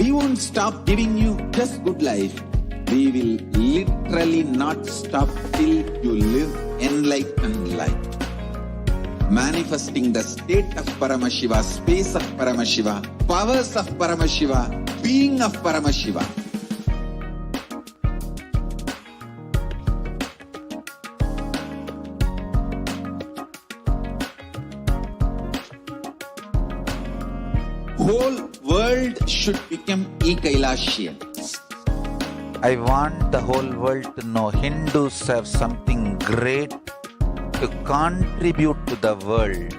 We won't stop giving you just good life. We will literally not stop till you live enlightened life. Manifesting the state of Paramashiva, space of Paramashiva, powers of Paramashiva, being of Paramashiva. Whole world should become e-Kailashians. I want the whole world to know Hindus have something great to contribute to the world.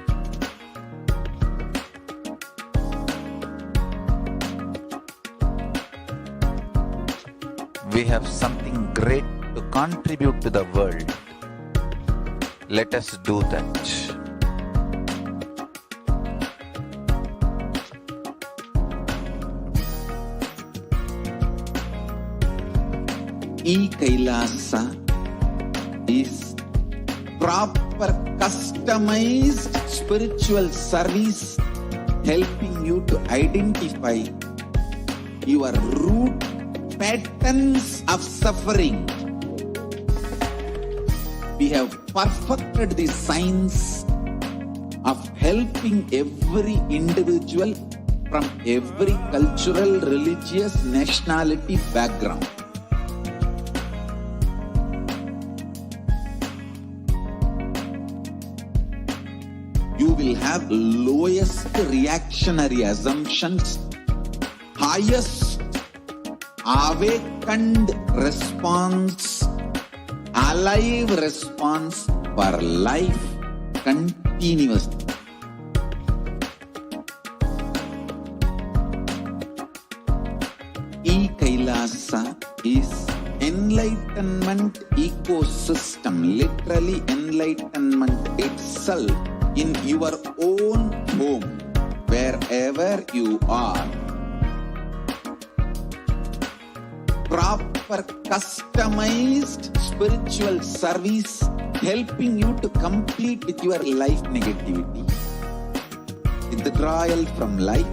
We have something great to contribute to the world. Let us do that. E-Kailasa is proper customized spiritual service helping you to identify your root patterns of suffering. We have perfected the science of helping every individual from every cultural, religious, nationality background. You will have lowest reactionary assumptions, highest awakened response, alive response for life continuously. E-Kailasa is enlightenment ecosystem, literally enlightenment itself in your own home, wherever you are. Proper customized spiritual service helping you to complete with your life negativity, withdrawal from life,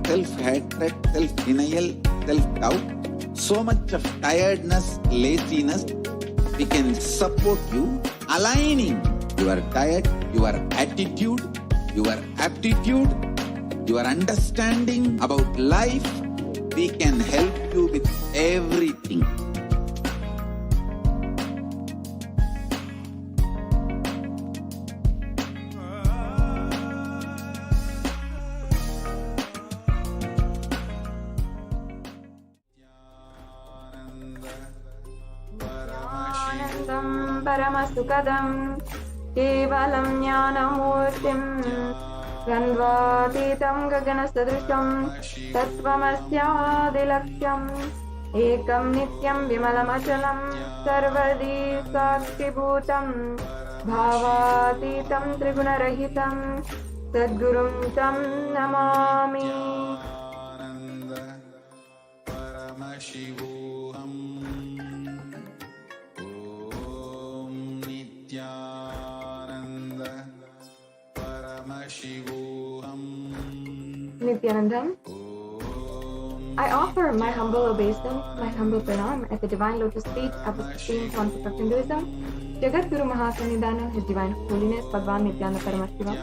self-hatred, self-denial, self-doubt, so much of tiredness, laziness. We can support you aligning your diet, your attitude, your aptitude, your understanding about life. We can help you with everything. Paramasukadam Kevalam Jnanamurtim Gandhvatitam Gaganasadrisham Tattvamasyaadilaksham Ekam Nityam Vimalamachalam Sarvadi Sakshibhutam Bhavatitam Trigunarahitam Sadgurum Tam Namami. Paramashivoham Nithyananda Paramashivoham. Nithyanandam, I offer my humble obeisance, my humble pranam at the divine lotus feet of the supreme concept of Hinduism, Jagat Guru Mahasannidhanam, His Divine Holiness Bhagwan Nithyananda Paramashivam.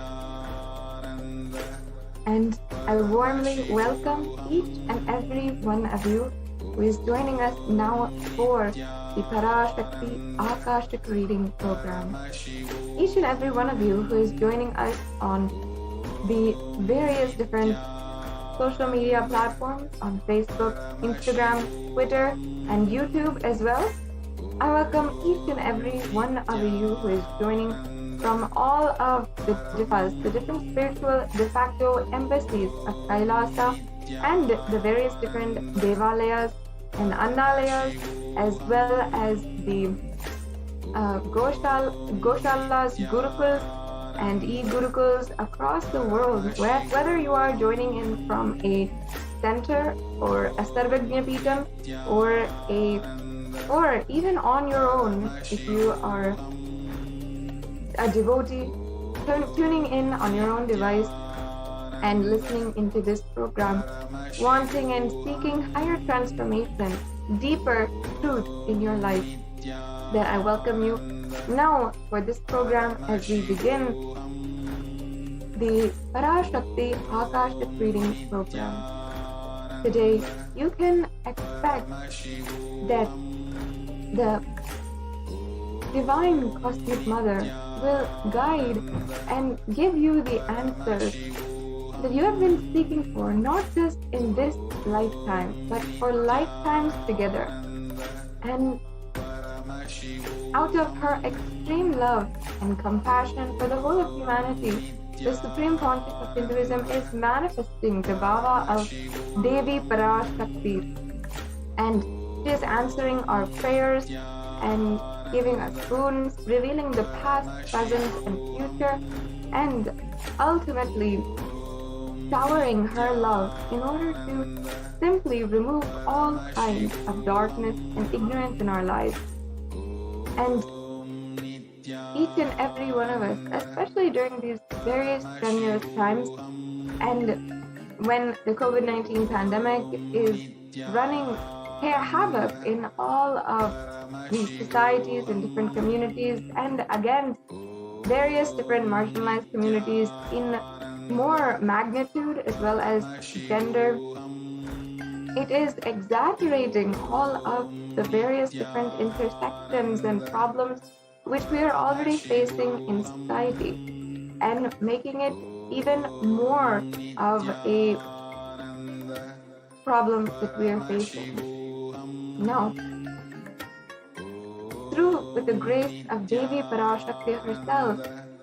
And I warmly welcome each and every one of you who is joining us now for the Parashakti Akashic reading program. Each and every one of you who is joining us on the various different social media platforms on Facebook, Instagram, Twitter, and YouTube as well. I welcome each and every one of you who is joining from all of the different spiritual de facto embassies of Kailasa and the various different Devalayas and Annalayas, as well as the Goshalas, Gurukuls, and e-Gurukuls across the world, whether you are joining in from a center or a Sarvajna Peetam or even on your own, if you are a devotee tuning in on your own device. and listening into this program, wanting and seeking higher transformation, deeper truth in your life, then I welcome you now for this program as we begin the Parashakti Akashic reading program. Today, you can expect that the Divine Cosmic Mother will guide and give you the answers that you have been seeking for, not just in this lifetime, but for lifetimes together. And out of her extreme love and compassion for the whole of humanity, the Supreme Pontiff of Hinduism is manifesting the Bhava of Devi Parashakti, and she is answering our prayers and giving us boons, revealing the past, present, and future, and ultimately showering her love in order to simply remove all kinds of darkness and ignorance in our lives. And each and every one of us, especially during these various strenuous times, and when the COVID-19 pandemic is running havoc in all of these societies and different communities, and against various different marginalized communities in more magnitude as well as gender, it is exaggerating all of the various different intersections and problems which we are already facing in society, and making it even more of a problem that we are facing. Now, with the grace of Devi Parashakti herself,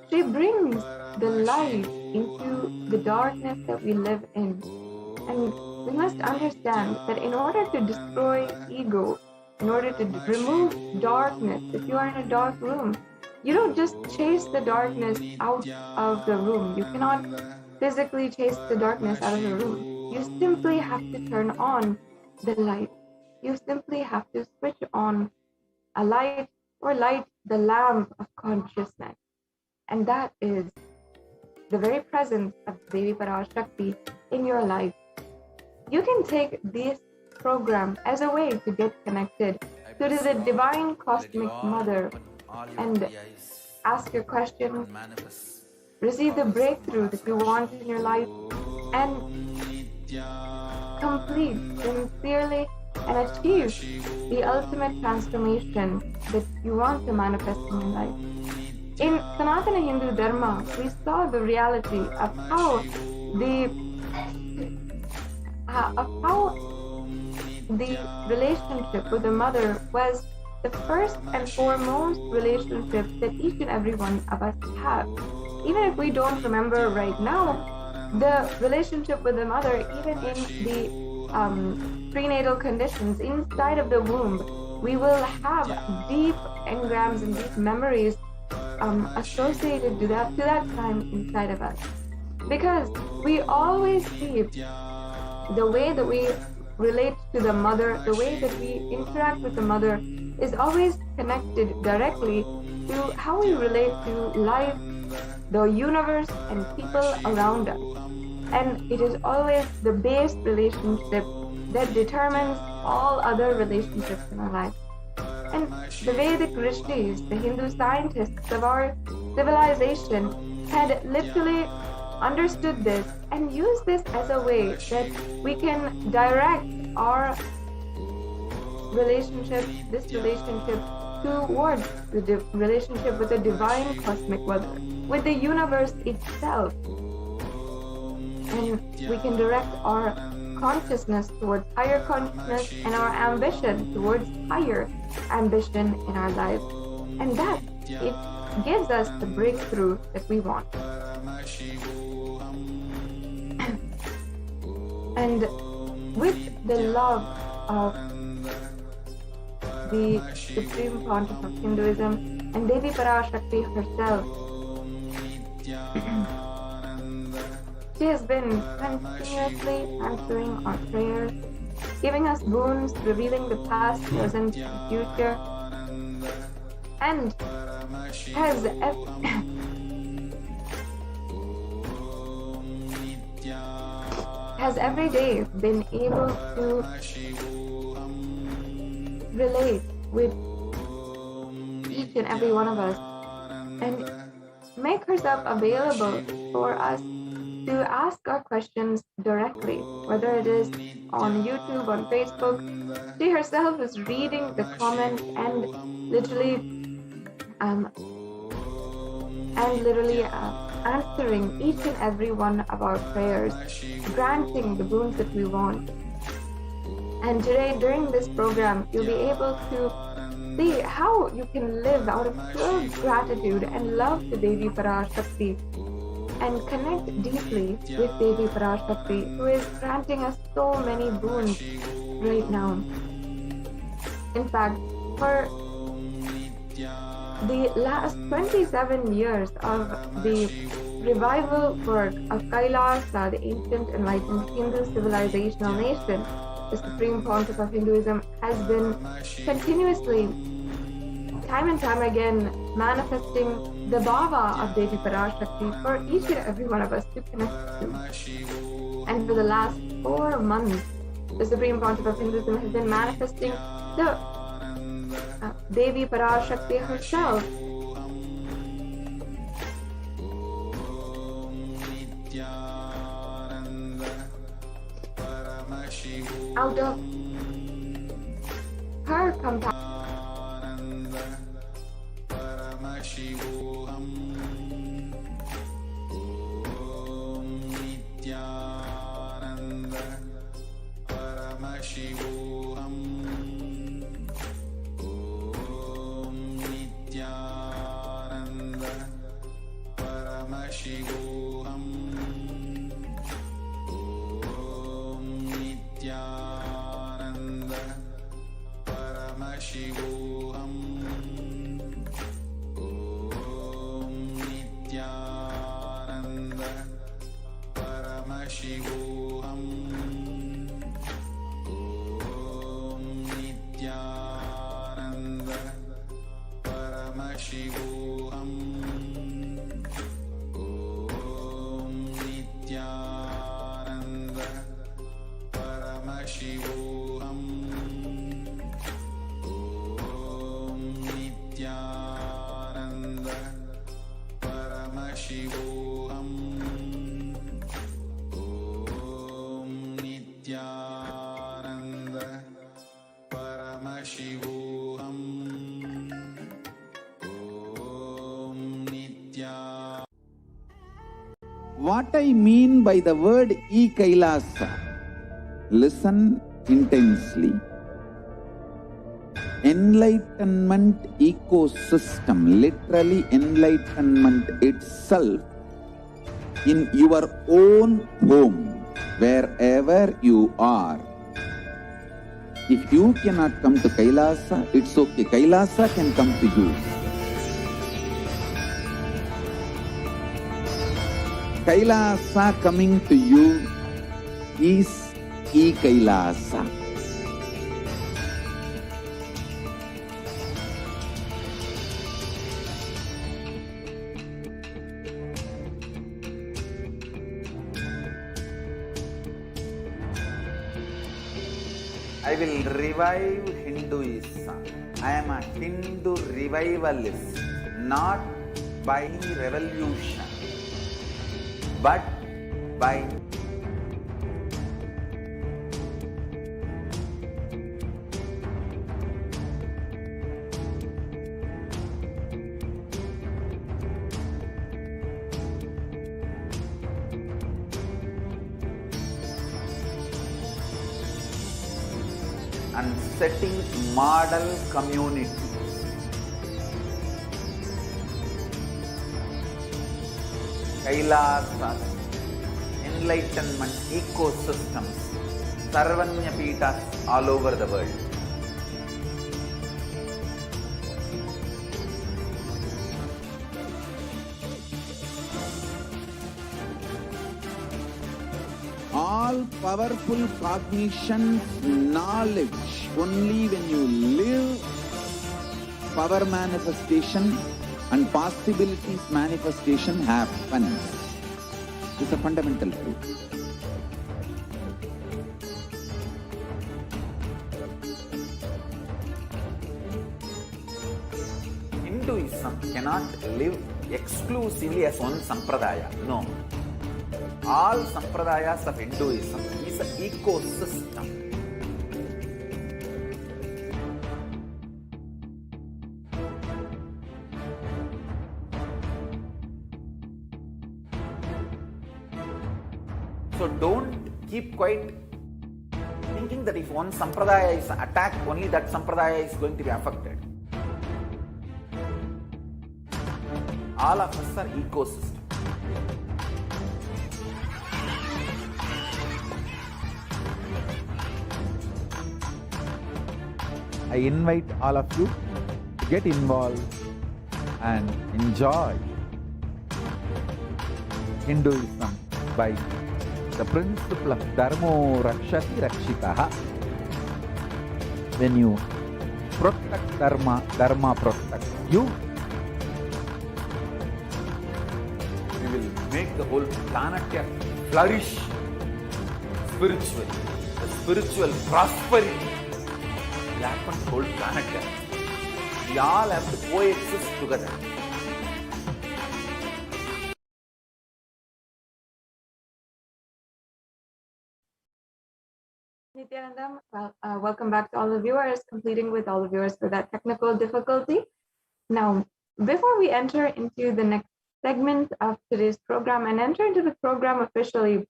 she brings the light into the darkness that we live in. And we must understand that in order to destroy ego, in order to remove darkness, if you are in a dark room, you don't just chase the darkness out of the room. You cannot physically chase the darkness out of the room. You simply have to turn on the light. You simply have to switch on a light or light the lamp of consciousness. And that is the very presence of Devi Parashakti in your life. You can take this program as a way to get connected to the Divine Cosmic Mother and ask your questions, receive the breakthrough that you want in your life, and complete sincerely and achieve the ultimate transformation that you want to manifest in your life. In Sanatana Hindu Dharma, we saw the reality of how the relationship with the mother was the first and foremost relationship that each and every one of us have. Even if we don't remember right now, the relationship with the mother, even in the prenatal conditions inside of the womb, we will have deep engrams and deep memories associated to that time inside of us. Because we always see the way that we relate to the mother, the way that we interact with the mother is always connected directly to how we relate to life, the universe, and people around us. And it is always the base relationship that determines all other relationships in our life. And the Vedic rishis, the Hindu scientists of our civilization, had literally understood this and used this as a way that we can direct our relationship, this relationship, towards the relationship with the Divine Cosmic Mother, with the universe itself. And we can direct our consciousness towards higher consciousness and our ambition towards higher ambition in our lives. And that, it gives us the breakthrough that we want. And with the love of the Supreme Pontiff of Hinduism and Devi Parashakti herself, she has been continuously answering our prayers, giving us boons, revealing the past, present, and future, and has has every day been able to relate with each and every one of us and make herself available for us to ask our questions directly, whether it is on YouTube, on Facebook. She herself is reading the comments and literally answering each and every one of our prayers, granting the boons that we want. And today, during this program, you'll be able to see how you can live out of pure gratitude and love to Devi Parashakti and connect deeply with Devi Parashakti, who is granting us so many boons right now. In fact, for the last 27 years of the revival work of Kailasa, the ancient enlightened Hindu civilizational nation, the Supreme Pontiff of Hinduism, has been continuously, time and time again, manifesting the Bhava of Devi Parashakti for each and every one of us to connect to. And for the last 4 months, the Supreme Pontiff of Hinduism has been manifesting the Devi Parashakti herself. Out of her compassion. What I mean by the word E-Kailasa, listen intensely. Enlightenment ecosystem, literally enlightenment itself, in your own home, wherever you are. If you cannot come to Kailasa, it's okay. Kailasa can come to you. Kailasa coming to you is E-Kailasa. I will revive Hinduism. I am a Hindu revivalist, not by revolution, but by and setting model community. Kailasas, enlightenment ecosystems, Sarvanya Peethas all over the world. All powerful cognition, knowledge, only when you live, power manifestation and possibilities manifestation happens. It's a fundamental truth. Hinduism cannot live exclusively as one sampradaya. No. All sampradayas of Hinduism is an ecosystem. So don't keep quiet thinking that if one sampradaya is attacked, only that sampradaya is going to be affected. All of us are ecosystem. I invite all of you to get involved and enjoy Hinduism by the principle of Dharmo Rakshati Rakshitaha. When you protect Dharma, Dharma protects you. We will make the whole planet flourish spiritually. The spiritual prosperity will happen to the whole planet. We all have to coexist together. Nithyananda, welcome back to all the viewers, completing with all the viewers for that technical difficulty. Now, before we enter into the next segment of today's program and enter into the program officially,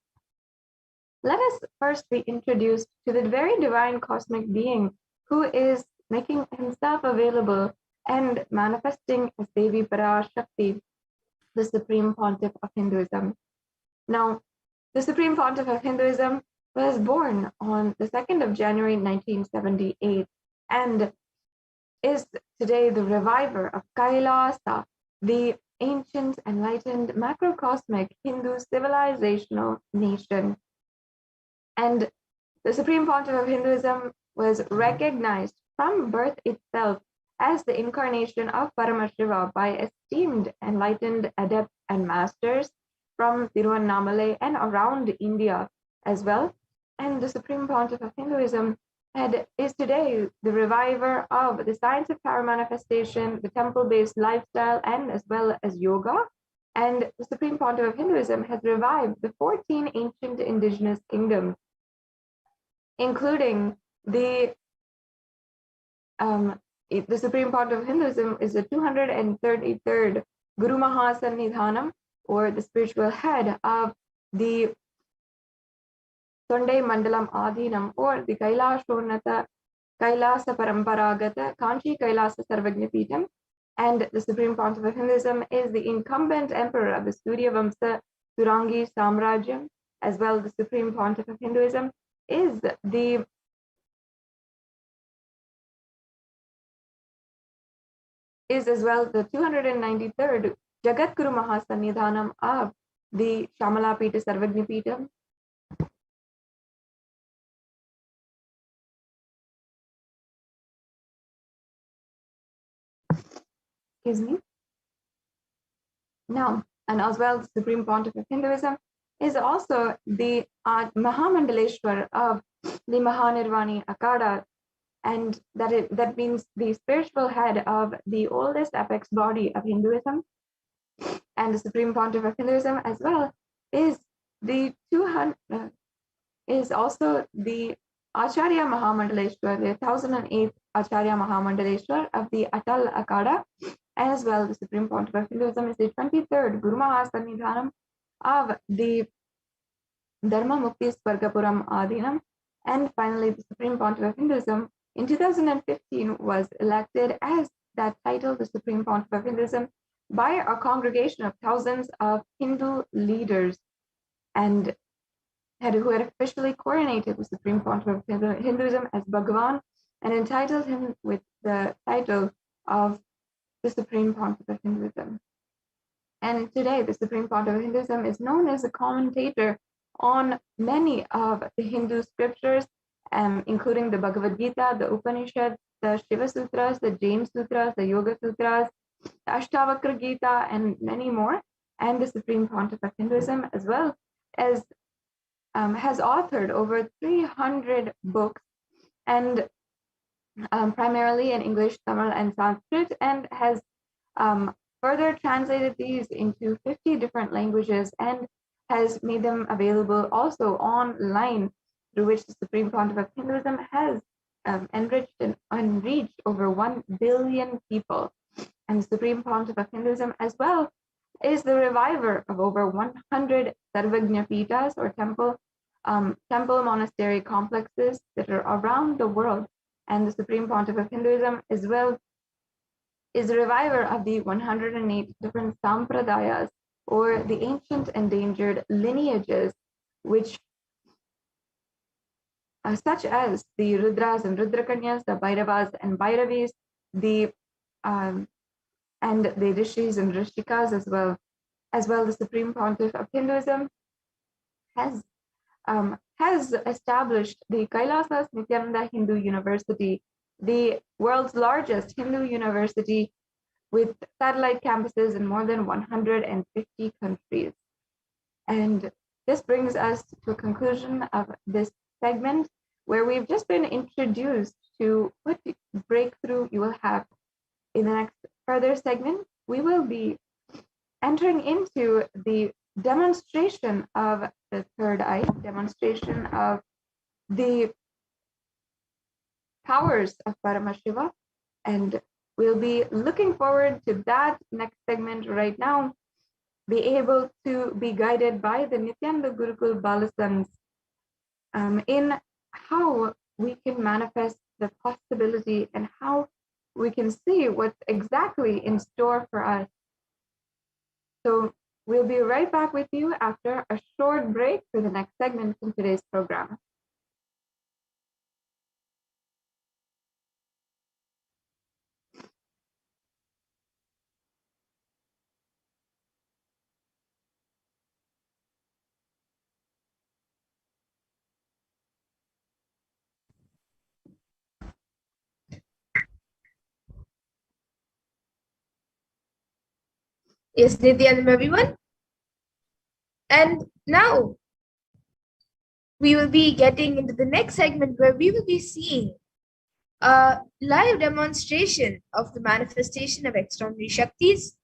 let us first be introduced to the very divine cosmic being who is making himself available and manifesting as Devi Parashakti, the Supreme Pontiff of Hinduism. Now, the Supreme Pontiff of Hinduism was born on the 2nd of January 1978 and is today the reviver of Kailasa, the ancient, enlightened, macrocosmic Hindu civilizational nation. And the Supreme Pontiff of Hinduism was recognized from birth itself as the incarnation of Paramashiva by esteemed enlightened adepts and masters from Tiruvannamalai and around India as well. And the Supreme Pontiff of Hinduism is today the reviver of the science of power manifestation, the temple-based lifestyle, and as well as yoga. And the Supreme Pontiff of Hinduism has revived the 14 ancient indigenous kingdoms, including the Supreme Pontiff of Hinduism is the 233rd Guru Mahasannidhanam, or the spiritual head of the Sonde Mandalam Adhinam, or the Kailashonata Kailasa Paramparagata Kanchi Kailasa Sarvagnapitam. And the Supreme Pontiff of Hinduism is the incumbent emperor of the Surya Vamsa Turangi Samrajyam. As well, the Supreme Pontiff of Hinduism is as well the 293rd Jagat Guru Mahasannidhanam of the Shamalapita Sarvagnapitam. Excuse me. Now, and as well, the Supreme Pontiff of Hinduism is also the Mahamandaleshwar of the Mahanirvani Akada, and that means the spiritual head of the oldest apex body of Hinduism. And the Supreme Pontiff of Hinduism as well is also the Acharya Mahamandaleshwar, the 1008th Acharya Mahamandaleshwar of the Atal Akada. As well, the Supreme Pontiff of Hinduism is the 23rd Guru Mahasannidhanam of the Dharma Mukti Swargapuram Adhinam. And finally, the Supreme Pontiff of Hinduism in 2015 was elected as that title, the Supreme Pontiff of Hinduism, by a congregation of thousands of Hindu leaders, and who had officially coronated the Supreme Pontiff of Hinduism as Bhagavan and entitled him with the title of the Supreme Pontiff of Hinduism. And today, the Supreme Pontiff of Hinduism is known as a commentator on many of the Hindu scriptures, including the Bhagavad Gita, the Upanishads, the Shiva Sutras, the Jain Sutras, the Yoga Sutras, the Ashtavakra Gita, and many more. And the Supreme Pontiff of Hinduism, as well as has authored over 300 books, and primarily in English, Tamil, and Sanskrit, and has further translated these into 50 different languages and has made them available also online, through which the Supreme Pontiff of Hinduism has enriched and reached over 1 billion people. And the Supreme Pontiff of Hinduism as well is the reviver of over 100 Sarvagnya Pitas, or temple monastery complexes that are around the world. And the Supreme Pontiff of Hinduism as well is the reviver of the 108 different sampradayas, or the ancient endangered lineages, which such as the Rudras and Rudrakanyas, the Bhairavas and Bhairavis, and the Rishis and Rishikas as well. The Supreme Pontiff of Hinduism has established the HDH Nithyananda Hindu University, the world's largest Hindu university with satellite campuses in more than 150 countries. And this brings us to a conclusion of this segment, where we've just been introduced to what breakthrough you will have. In the next further segment, we will be entering into the demonstration of the third eye, demonstration of the powers of Paramashiva, and we'll be looking forward to that next segment. Right now, be able to be guided by the Nithyananda Gurukul Balasans in how we can manifest the possibility and how we can see what's exactly in store for us. So we'll be right back with you after a short break for the next segment in today's program. Yes, Nithyananda, everyone. And now we will be getting into the next segment, where we will be seeing a live demonstration of the manifestation of extraordinary Shaktis,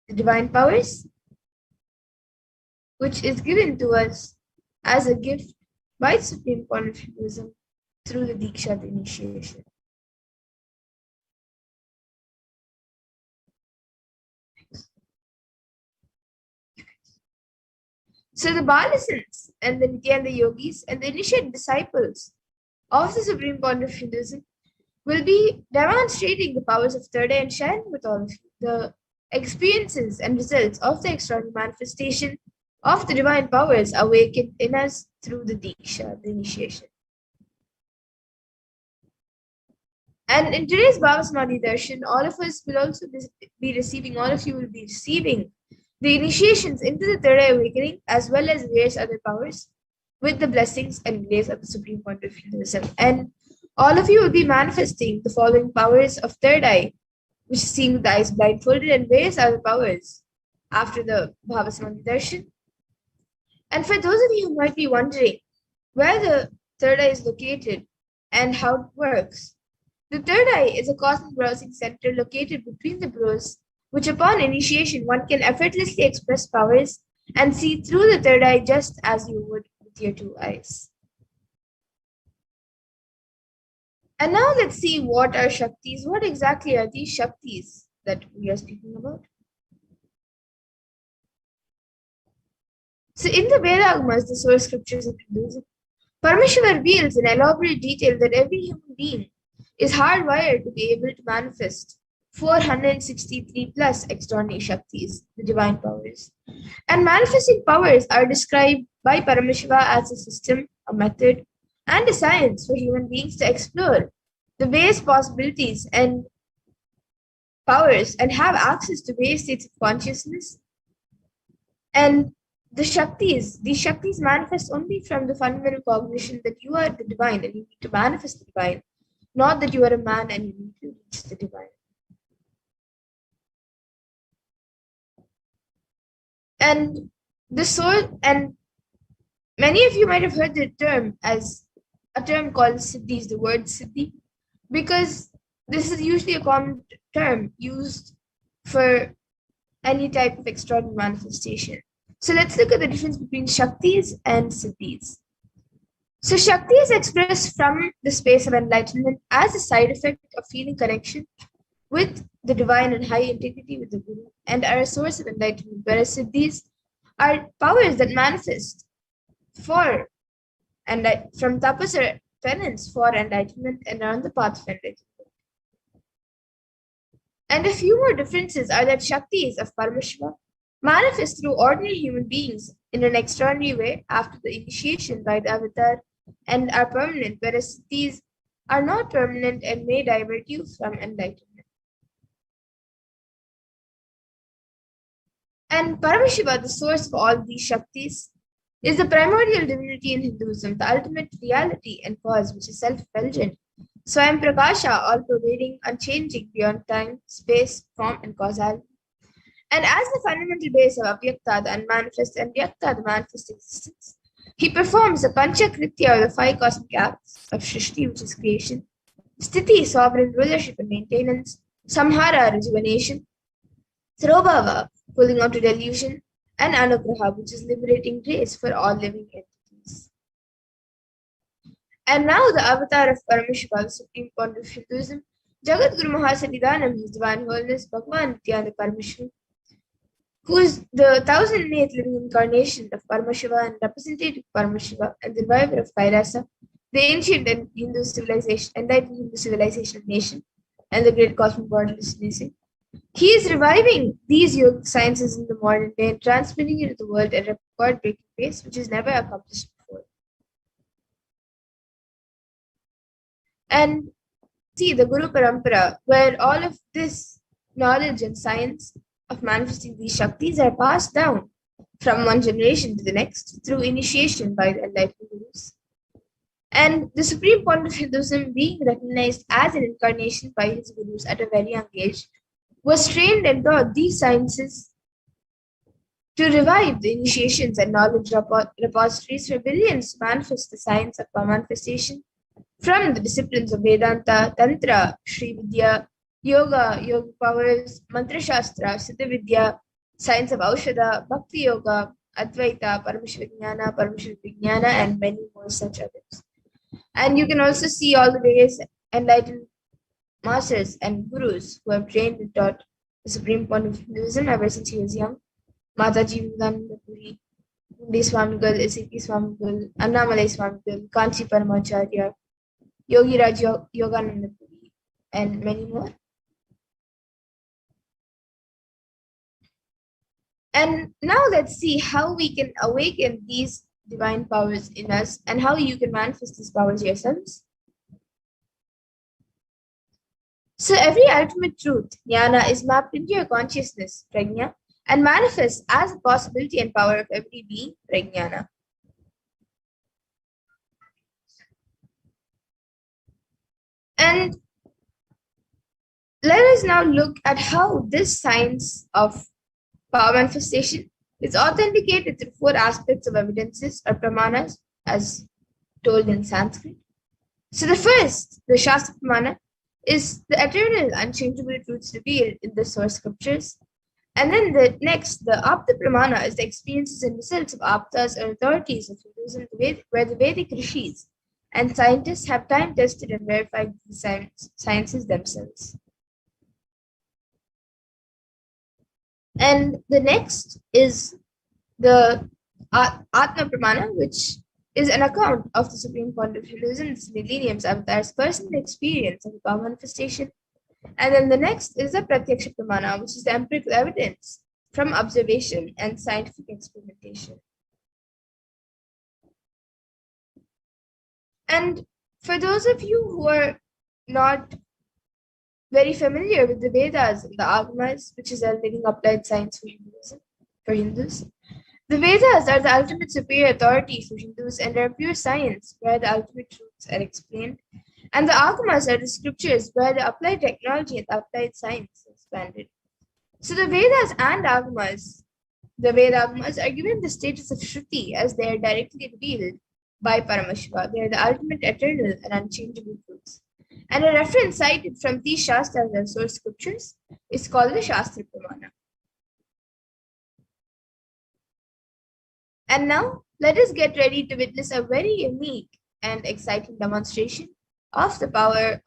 the divine powers, which is given to us as a gift by the Supreme Pontiff of Hinduism through the Diksha, the initiation. So the Balasans and the Nithyananda yogis and the initiate disciples of the Supreme Pontiff of Hinduism will be demonstrating the powers of third eye and sharing with all of you the experiences and results of the extraordinary manifestation of the divine powers awakened in us through the Diksha, the initiation. And in today's Bhava Samadhi Darshan, all of us will also be receiving, all of you will be receiving the initiations into the third eye awakening, as well as various other powers, with the blessings and grace of the Supreme Pontiff of Hinduism. And all of you will be manifesting the following powers of third eye, which is seeing with the eyes blindfolded, and various other powers after the Bhava Samadhi Darshan. And for those of you who might be wondering where the third eye is located and how it works, the third eye is a cosmic browsing center located between the brows, which upon initiation one can effortlessly express powers and see through the third eye just as you would with your two eyes. And now let's see what are Shaktis. What exactly are these Shaktis that we are speaking about? So in the Vedagas, the source scriptures of Hinduism, Paramashiva reveals in elaborate detail that every human being is hardwired to be able to manifest 463 plus extraordinary Shaktis, the divine powers. And manifesting powers are described by Paramashiva as a system, a method, and a science for human beings to explore the various possibilities and powers and have access to various states of consciousness. And these Shaktis manifest only from the fundamental cognition that you are the divine and you need to manifest the divine, not that you are a man and you need to reach the divine. And the soul, and many of you might have heard the term as a term called Siddhis, the word Siddhi, because this is usually a common term used for any type of extraordinary manifestation. So let's look at the difference between Shaktis and Siddhis. So Shakti is expressed from the space of enlightenment as a side effect of feeling connection with the divine and high integrity with the Guru and are a source of enlightenment, whereas Siddhis are powers that manifest for and from tapas or penance for enlightenment and are on the path of enlightenment. And a few more differences are that Shaktis of Paramashiva manifest through ordinary human beings in an extraordinary way after the initiation by the avatar and are permanent, whereas these are not permanent and may divert you from enlightenment. And Paramashiva, the source of all these Shaktis, is the primordial divinity in Hinduism, the ultimate reality and cause, which is self-effulgent, Swayam Prakasha, all-pervading, unchanging beyond time, space, form, and causality. And as the fundamental base of Avyakta, the unmanifest, and Vyakta, the manifest existence, he performs the Panchakritya, or the 5 cosmic acts of Shrishti, which is creation, Sthiti, sovereign rulership and maintenance, Samhara, rejuvenation, Sarobhava, pulling out to delusion, and Anugraha, which is liberating grace for all living entities. And now the avatar of Paramashiva, the Supreme Pontiff of Hinduism, Jagat Guru Mahasannidhanam, His Divine Holiness, Bhagavan Nithyananda Paramashivam, who is the 1008th living incarnation of Paramashiva and representative of Paramashiva and the reviver of Kailasa, the ancient and Hindu civilization, enlightened Hindu civilization nation, and the great cosmic borderless releasing. He is reviving these yogic sciences in the modern day and transmitting it to the world at a record-breaking pace, which is never accomplished before. And see, the Guru Parampara, where all of this knowledge and science of manifesting these Shaktis are passed down from one generation to the next through initiation by the enlightened Gurus. And the Supreme Pontiff of Hinduism, being recognized as an incarnation by his Gurus at a very young age, was trained and taught these sciences to revive the initiations and knowledge repositories for billions to manifest the science of manifestation from the disciplines of Vedanta, Tantra, Sri Vidya, Yoga, Yoga powers, Mantra Shastra, Siddha Vidya, science of Aushadha, Bhakti Yoga, Advaita, Paramashivoham, and many more such others. And you can also see all the various enlightened masters and gurus who have trained and taught the Supreme Pontiff of Hinduism ever since he was young. Mataji Vivekananda Puri, Mundi Swamigal, S.A.P. Swamigal, Annamalai Swamigal, Kanchi Paramacharya, Yogi Raj Yogananda Puri, and many more. And now let's see how we can awaken these divine powers in us and how you can manifest these powers yourselves. So every ultimate truth, jnana, is mapped into your consciousness, prajna, and manifests as a possibility and power of every being, prajnana. And let us now look at how this science of power manifestation is authenticated through 4 aspects of evidences or pramanas, as told in Sanskrit. So the first, the Shastra Pramana, is the eternal, unchangeable truths revealed in the source scriptures. And then the next, the Apta Pramana, is the experiences and results of Aptas or authorities of Hinduism, where the Vedic rishis and scientists have time-tested and verified these sciences themselves. And the next is the Atma Pramana, which is an account of the Supreme Pontiff of Hinduism's millennium's avatar's personal experience of the power manifestation. And then the next is the Pratyaksha Pramana, which is the empirical evidence from observation and scientific experimentation. And for those of you who are not very familiar with the Vedas and the Agamas, which is a living applied science for Hindus, the Vedas are the ultimate superior authority for Hindus and are pure science where the ultimate truths are explained. And the Agamas are the scriptures where the applied technology and the applied science is expanded. So the Vedas and Agamas, the Veda Agamas, are given the status of Shruti as they are directly revealed by Paramashiva. They are the ultimate eternal and unchangeable truths. And a reference cited from these Shastras and source scriptures is called the Shastra Pramana. And now, let us get ready to witness a very unique and exciting demonstration of the powers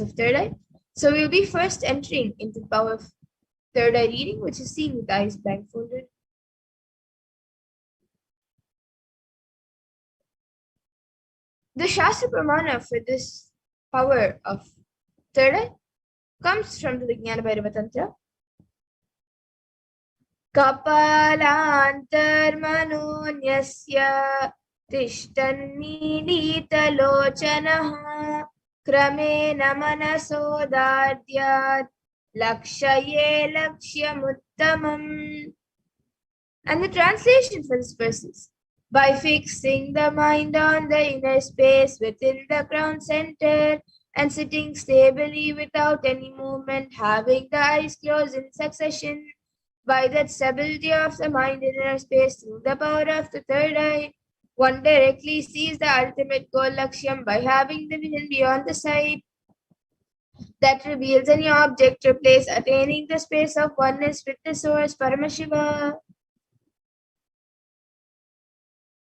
of third eye. So we'll be first entering into the power of third eye reading, which is seen with eyes blindfolded. The Shastra Pramana for this power of third eye comes from the Vijnana Bhairava Tantra. Kapalantarmanonyasya tishtannilitalochanaha kramena manasodadyat lakshaye lakshyamuttamam. And the translation for this verse is, by fixing the mind on the inner space within the crown center and sitting stably without any movement, having the eyes closed in succession, by that stability of the mind in inner space through the power of the third eye, one directly sees the ultimate goal Lakshyam by having the vision beyond the sight that reveals any object or place, attaining the space of oneness with the source, Paramashiva.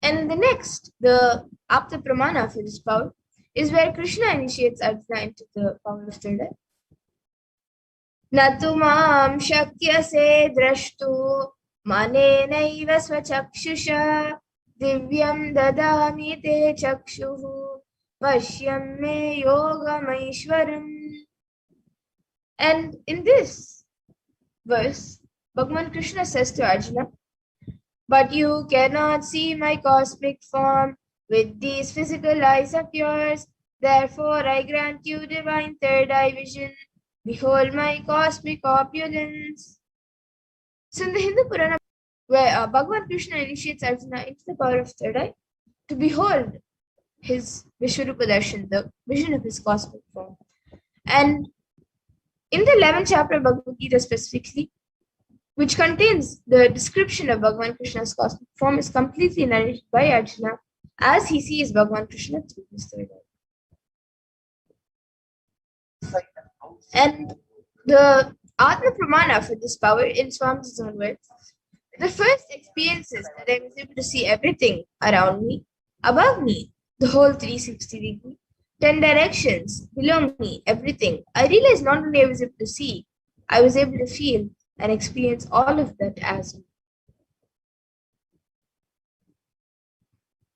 And the next, the Apta Pramana for this power, is where Krishna initiates Arjuna into the power of third eye. Natu mam shakyase drashtu manenaiva swachakshusha divyam dadami te chakshuhu vashyam me yogamaishwaram. And in this verse, Bhagavan Krishna says to Arjuna, but you cannot see my cosmic form with these physical eyes of yours. Therefore, I grant you divine third eye vision. Behold my cosmic opulence. So in the Hindu Purana, where Bhagavan Krishna initiates Arjuna into the power of third eye to behold his Vishwarupa Darshan, the vision of his cosmic form. And in the 11th chapter of Bhagavad Gita specifically, which contains the description of Bhagavan Krishna's cosmic form, is completely narrated by Arjuna as he sees Bhagavan Krishna through his third eye. And the Atma Pramana for this power, in Swami's own words, the first experiences that I was able to see everything around me, above me, the whole 360 degree, 10 directions, below me, everything. I realized not only I was able to see, I was able to feel and experience all of that as me.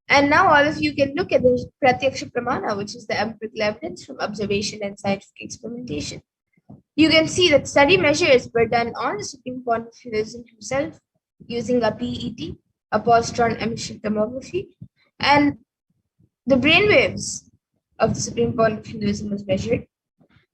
And now all of you can look at the Pratyaksha Pramana, which is the empirical evidence from observation and scientific experimentation. You can see that study measures were done on the Supreme Pontiff himself using a PET, a positron emission tomography, and the brainwaves of the Supreme Pontiff was measured.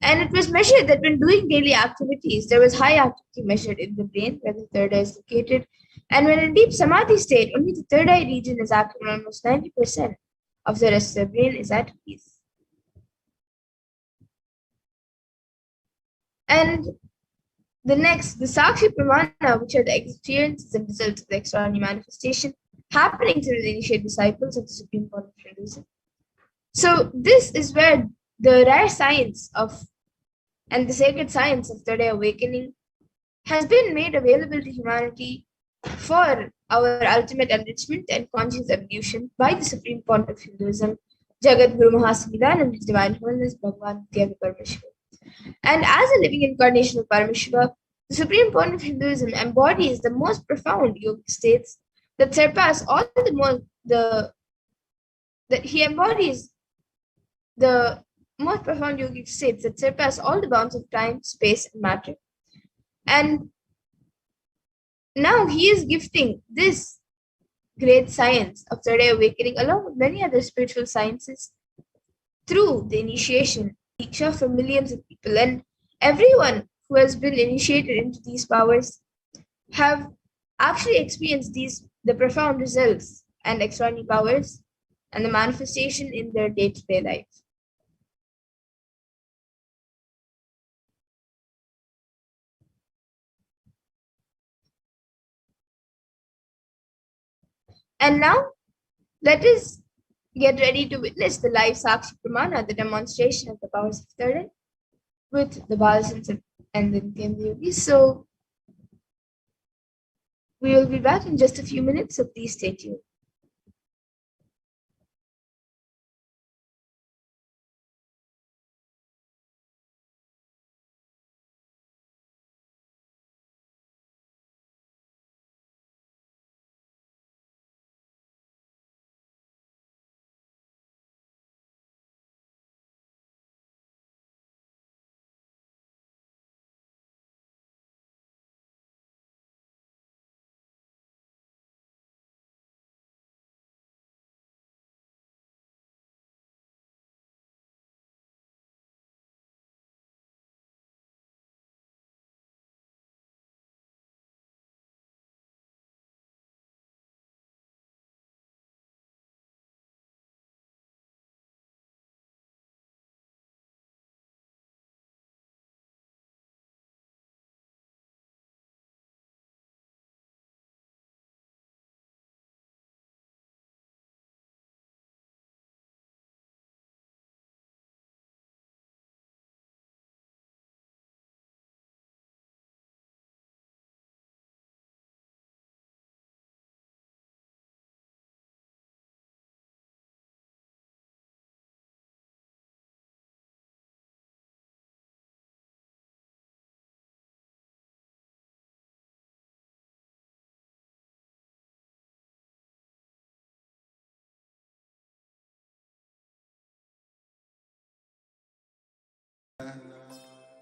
And it was measured that when doing daily activities, there was high activity measured in the brain where the third eye is located. And when in deep samadhi state, only the third eye region is active and almost 90% of the rest of the brain is at peace. And the next, the Sakshi Pramana, which are the experiences and results of the extraordinary manifestation happening through the initiate disciples of the Supreme Pontiff Hinduism. So this is where the rare science of and the sacred science of third eye awakening has been made available to humanity for our ultimate enrichment and conscious evolution by the Supreme Pontiff Hinduism, Jagat Guru Mahasamhidan, and His Divine Holiness Bhagavan Nithyananda Paramashivam. And as a living incarnation of Paramashiva, the Supreme Pontiff Hinduism embodies the most profound yogic states that surpass all he embodies the most profound yogic states that surpass all the bounds of time, space, and matter. And now he is gifting this great science of third eye awakening along with many other spiritual sciences through the initiation Diksha for millions of people. And everyone who has been initiated into these powers have actually experienced the profound results and extraordinary powers and the manifestation in their day-to-day life. And now, let us Get ready to witness the live Sakshi Pramana, the demonstration of the powers of third eye, with the Balasans and the Nithyananda Yogis. So we will be back in just a few minutes, so please stay tuned.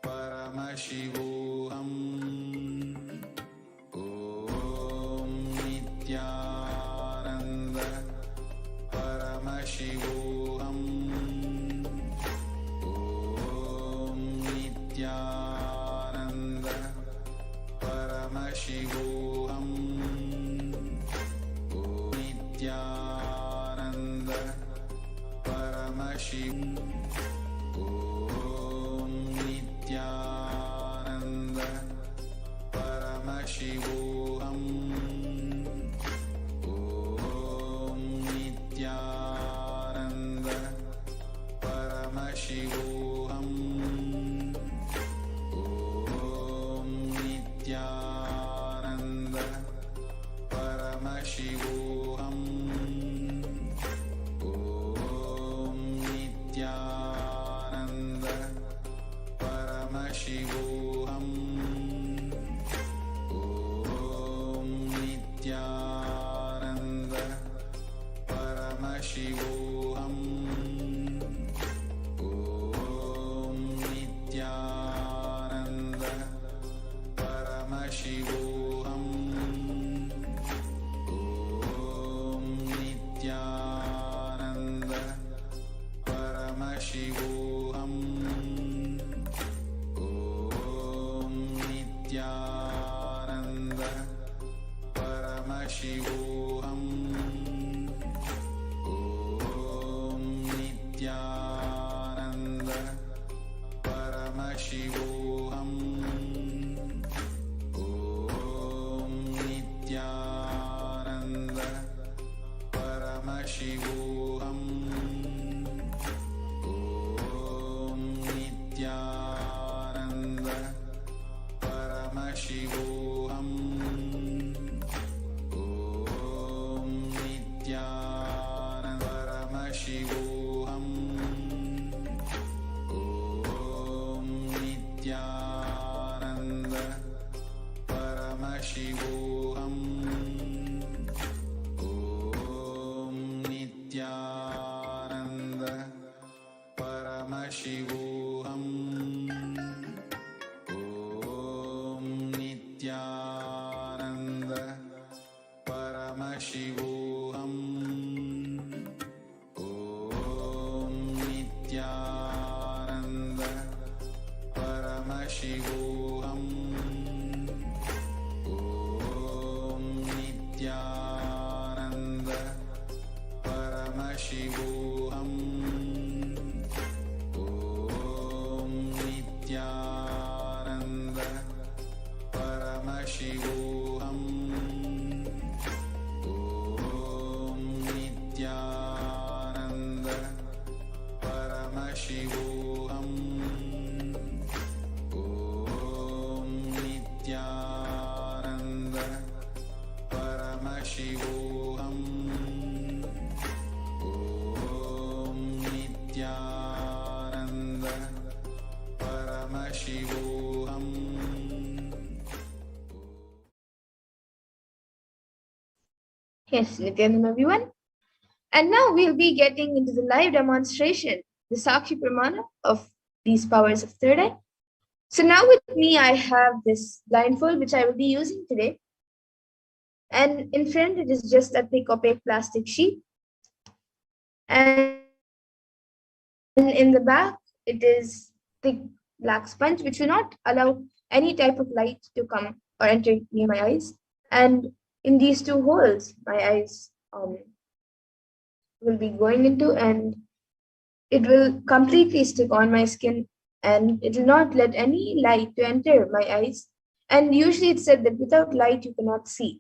Paramashivoham. Om Nithyananda Paramashivoham. Om Nithyananda Paramashivoham. Om Nithyananda Paramashivoham. Nithyananda Paramashivoham. Om Nithyananda Paramashivoham. Om Nithyananda Paramashivoham. Om Nithyananda Paramashivoham. Om Nithyananda Paramashivoham. Om Nithyananda Paramashivoham. Om Nithyananda Paramashivoham. Om Nithyananda Paramashivoham. Om Nithyananda Paramashivoham. Om Nithyananda Paramashivoham. Om Nithyananda Paramashivoham. Om Nithyananda Paramashivoham. Om Nithyananda Paramashivoham. Om Nithyananda Paramashivoham. Om Nithyananda Paramashivoham. Om Nithyananda Paramashivoham. Om Nithyananda Paramashivoham. Om Nithyananda Paramashivoham. Om Nithyananda Yes, Nithyananda everyone. And now we'll be getting into the live demonstration, the Sakshi Pramana of these powers of third eye. So now with me, I have this blindfold which I will be using today. And in front, it is just a thick opaque plastic sheet. And in the back, it is thick black sponge, which will not allow any type of light to come or enter near my eyes. And in these two holes, my eyes will be going into, and it will completely stick on my skin, and it will not let any light to enter my eyes. And usually it's said that without light you cannot see.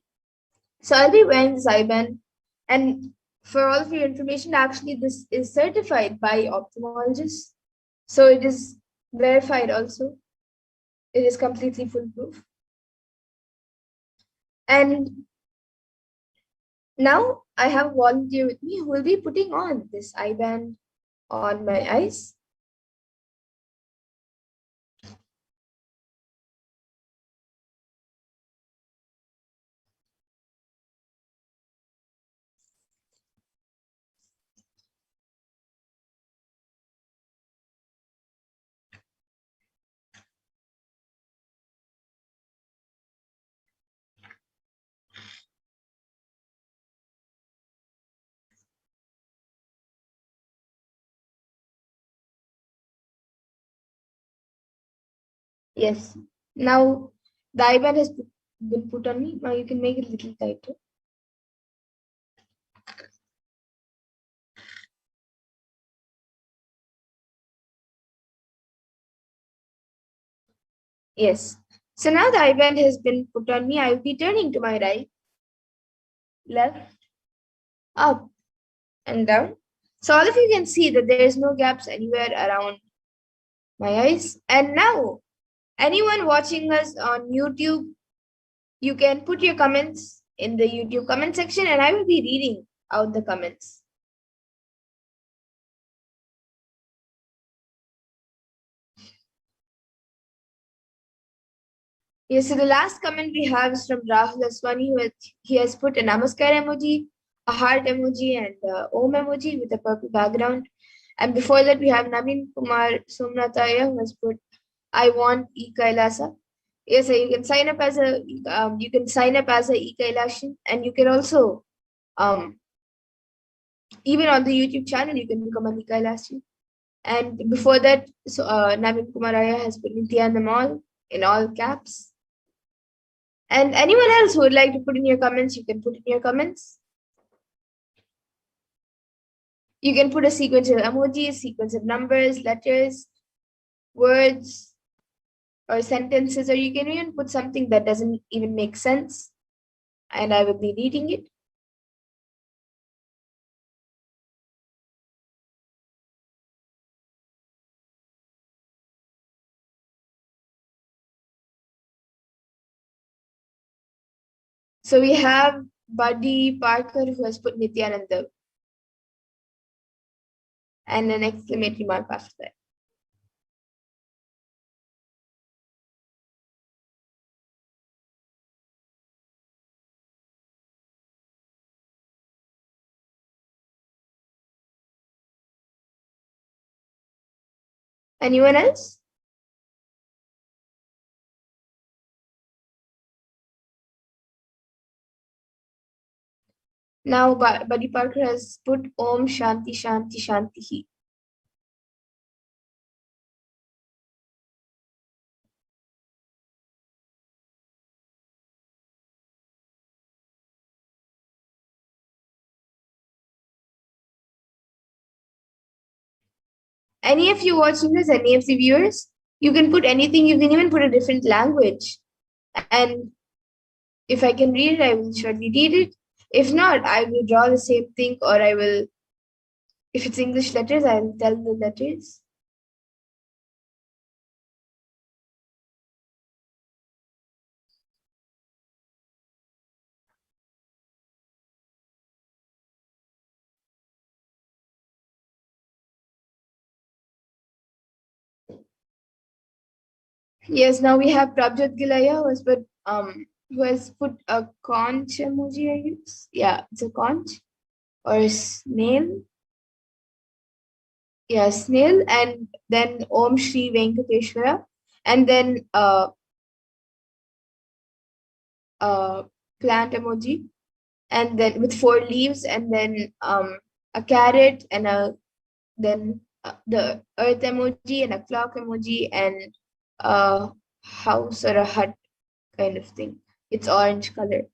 So I'll be wearing this eye band, and for all of your information, actually this is certified by ophthalmologists. So it is verified also. It is completely foolproof. And now I have a volunteer with me who will be putting on this eye band on my eyes. Yes. Now the eye band has been put on me. Now you can make it a little tighter. Yes. So now the eye band has been put on me. I will be turning to my right, left, up, and down. So all of you can see that there is no gaps anywhere around my eyes. And now, anyone watching us on YouTube, you can put your comments in the YouTube comment section, and I will be reading out the comments. Yes, so the last comment we have is from Rahul Aswani, he has put a namaskar emoji, a heart emoji, and a om emoji with a purple background. And before that, we have Naveen Kumar Somnathaya, who has put, I want e-Kailasa. Yes, so you can sign up as a e-Kailashan, and you can also even on the YouTube channel you can become an e-Kailashan. And before that, so Naveen Kumaraya has put Nithyananda in all caps. And anyone else who would like to put in your comments, you can put in your comments. You can put a sequence of emojis, sequence of numbers, letters, words, or sentences, or you can even put something that doesn't even make sense, and I will be reading it. So we have Buddy Parker who has put Nithyananda and an exclamatory mark after that. Anyone else? Now Buddy Parker has put Om Shanti Shanti Shanti. Any of you watching this, any of the viewers, you can put anything. You can even put a different language. And if I can read it, I will surely read it. If not, I will draw the same thing, or I will, if it's English letters, I will tell the letters. Yes, now we have Prabjot Gilaya who has put who has put a conch emoji, I guess. Yeah, it's a conch or a snail. Yeah, snail, and then Om Shri Venkateshwara, and then plant emoji, and then with four leaves, and then a carrot, and then the earth emoji, and a clock emoji, and a house or a hut kind of thing. It's orange color.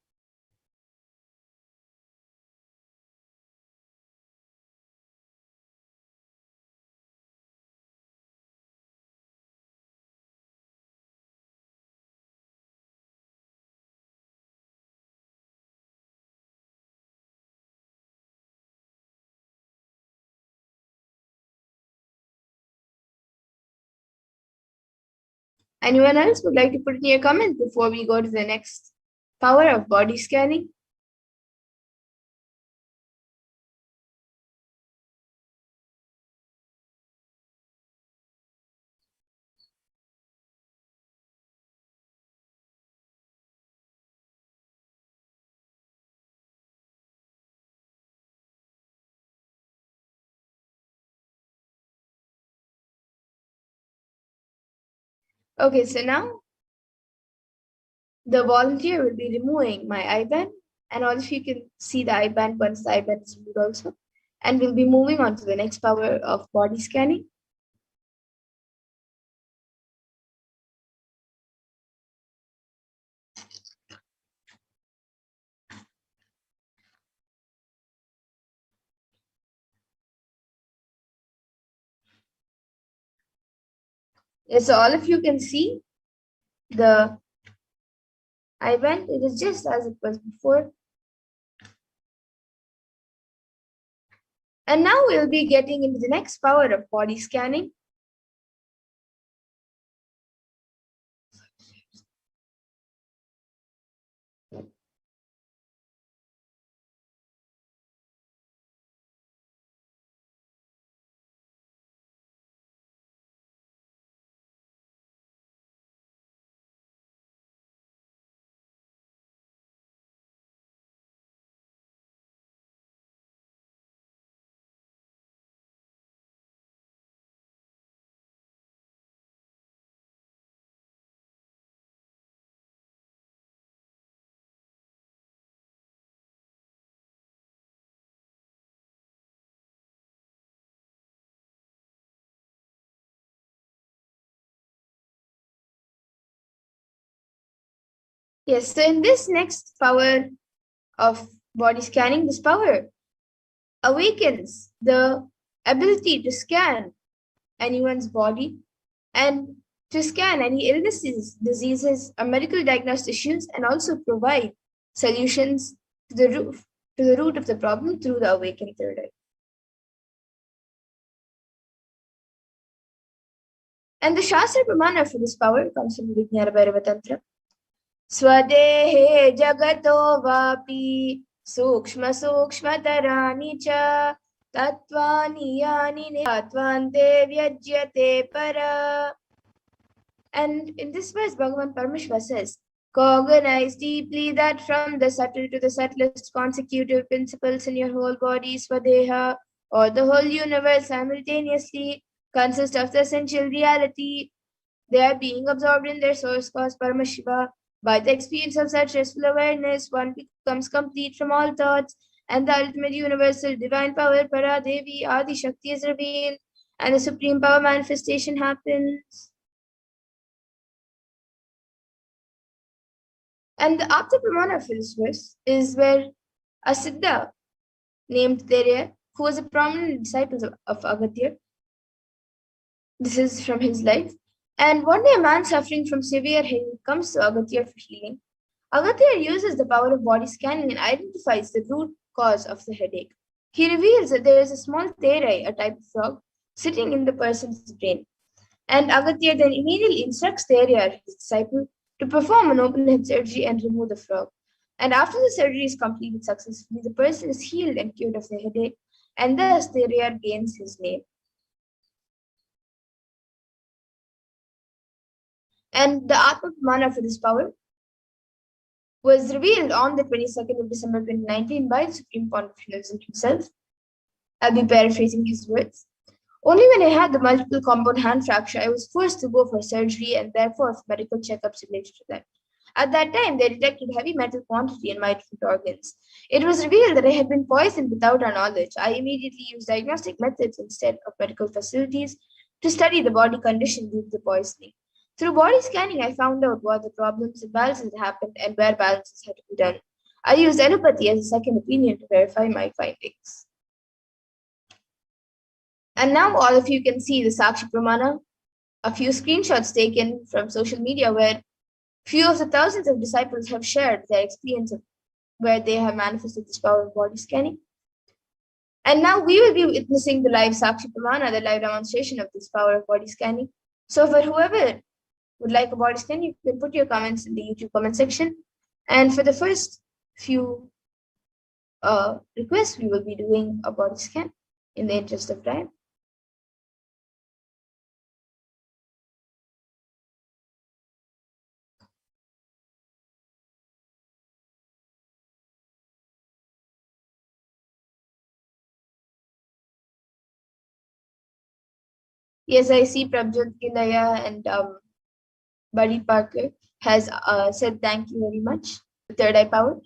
Anyone else would like to put in your comment before we go to the next power of body scanning? Okay, so now the volunteer will be removing my IBAN, and all of you can see the IBAN once the IBAN is removed also. And we'll be moving on to the next power of body scanning. Yes, so all of you can see the IBAN. It is just as it was before. And now we'll be getting into the next power of body scanning. Yes, so in this next power of body scanning, this power awakens the ability to scan anyone's body and to scan any illnesses, diseases, or medical diagnosed issues, and also provide solutions to the root of the problem through the awakened third eye. And the Shastra Pramana for this power comes from Vijnana Bhairava Tantra. Swadehe jagato vapi sukshma sukshmatarani cha tattvani yani tattvante vyajyate para. And in this verse, Bhagavan Paramashiva says, cognize deeply that from the subtle to the subtlest consecutive principles in your whole body, Swadeha, or the whole universe simultaneously consist of the essential reality. They are being absorbed in their source cause, Paramashiva. By the experience of such restful awareness, one becomes complete from all thoughts, and the ultimate universal divine power, Paradevi, Adi Shakti, is revealed, and the supreme power manifestation happens. And the Apta Pramana for this verse is where a Siddha named Terya, who was a prominent disciple of Agatya, this is from his life. And one day a man suffering from severe headache comes to Agatya for healing. Agatya uses the power of body scanning and identifies the root cause of the headache. He reveals that there is a small terai, a type of frog, sitting in the person's brain. And Agatya then immediately instructs Terya, his disciple, to perform an open head surgery and remove the frog. And after the surgery is completed successfully, the person is healed and cured of the headache, and thus Terya gains his name. And the Atma Pramana for this power was revealed on the 22nd of December 2019 by the Supreme Pontiff himself. I'll be paraphrasing his words. Only when I had the multiple compound hand fracture, I was forced to go for surgery and therefore for medical checkups related to that. At that time, they detected heavy metal quantity in my different organs. It was revealed that I had been poisoned without our knowledge. I immediately used diagnostic methods instead of medical facilities to study the body condition due to the poisoning. Through body scanning, I found out what the problems, imbalances had happened, and where balances had to be done. I used allopathy as a second opinion to verify my findings. And now all of you can see the Sakshi Pramana, a few screenshots taken from social media where few of the thousands of disciples have shared their experience of where they have manifested this power of body scanning. And now we will be witnessing the live Sakshi Pramana, the live demonstration of this power of body scanning. So for whoever would like a body scan, you can put your comments in the YouTube comment section. And for the first few requests, we will be doing a body scan in the interest of time. Yes, I see Prabjot Kilaya and Buddy Parker has said thank you very much. The third eye power.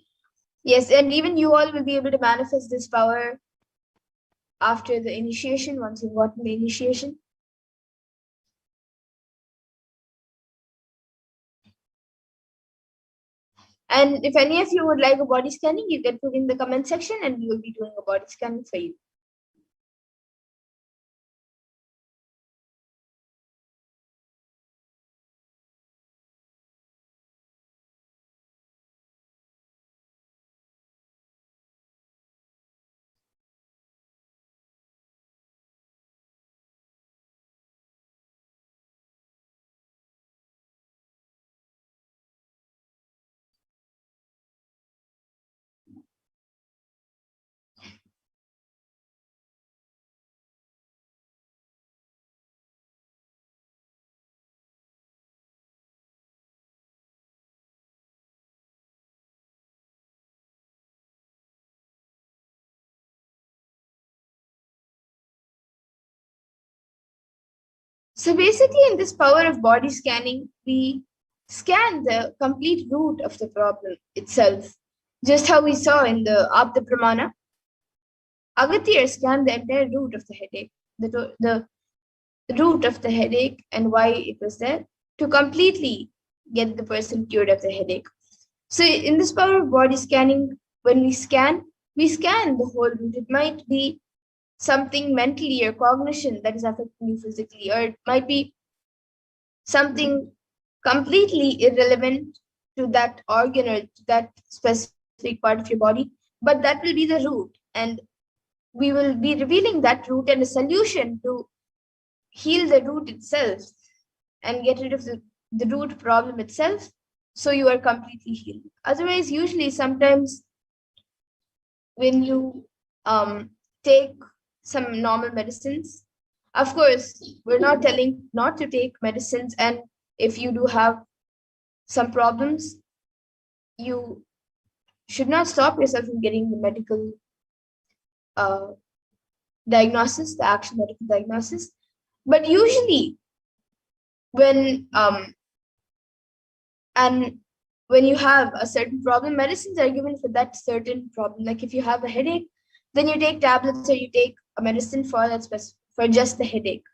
Yes, and even you all will be able to manifest this power after the initiation, once you've gotten the initiation. And if any of you would like a body scanning, you can put in the comment section and we will be doing a body scanning for you. So basically in this power of body scanning, we scan the complete root of the problem itself. Just how we saw in the Apta Pramana, Agathir scanned the entire root of the headache, the root of the headache and why it was there to completely get the person cured of the headache. So in this power of body scanning, when we scan the whole root. It might be something mentally or cognition that is affecting you physically, or it might be something completely irrelevant to that organ or to that specific part of your body, but that will be the root. And we will be revealing that root and a solution to heal the root itself and get rid of the root problem itself, so you are completely healed. Otherwise, usually sometimes when you take some normal medicines, of course, we're not telling not to take medicines, and if you do have some problems, you should not stop yourself from getting the medical diagnosis, the actual medical diagnosis. But usually when when you have a certain problem, medicines are given for that certain problem. Like if you have a headache, then you take tablets or you take a medicine for that for just the headache.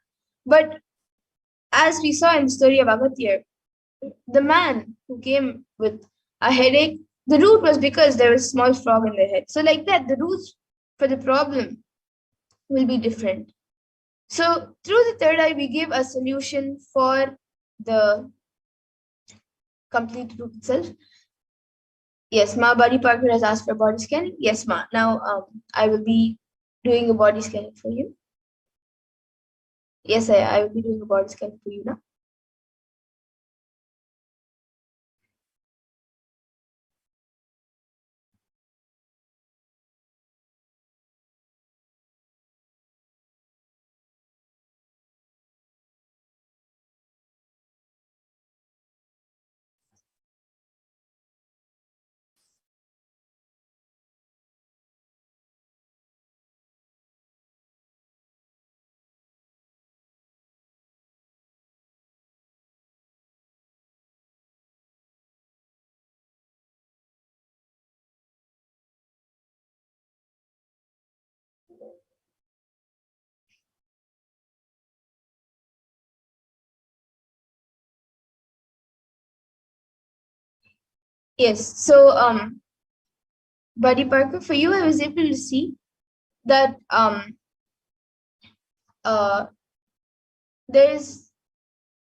But as we saw in the story of Agathir, the man who came with a headache, the root was because there was a small frog in their head. So like that, the roots for the problem will be different. So through the third eye, we give a solution for the complete root itself. Yes, Ma Buddy Parker has asked for body scanning. Yes, Ma. Now I will be doing a body scanning for you. Yes, I will be doing a body scanning for you now. Yes. So, Buddy Parker, for you, I was able to see that there's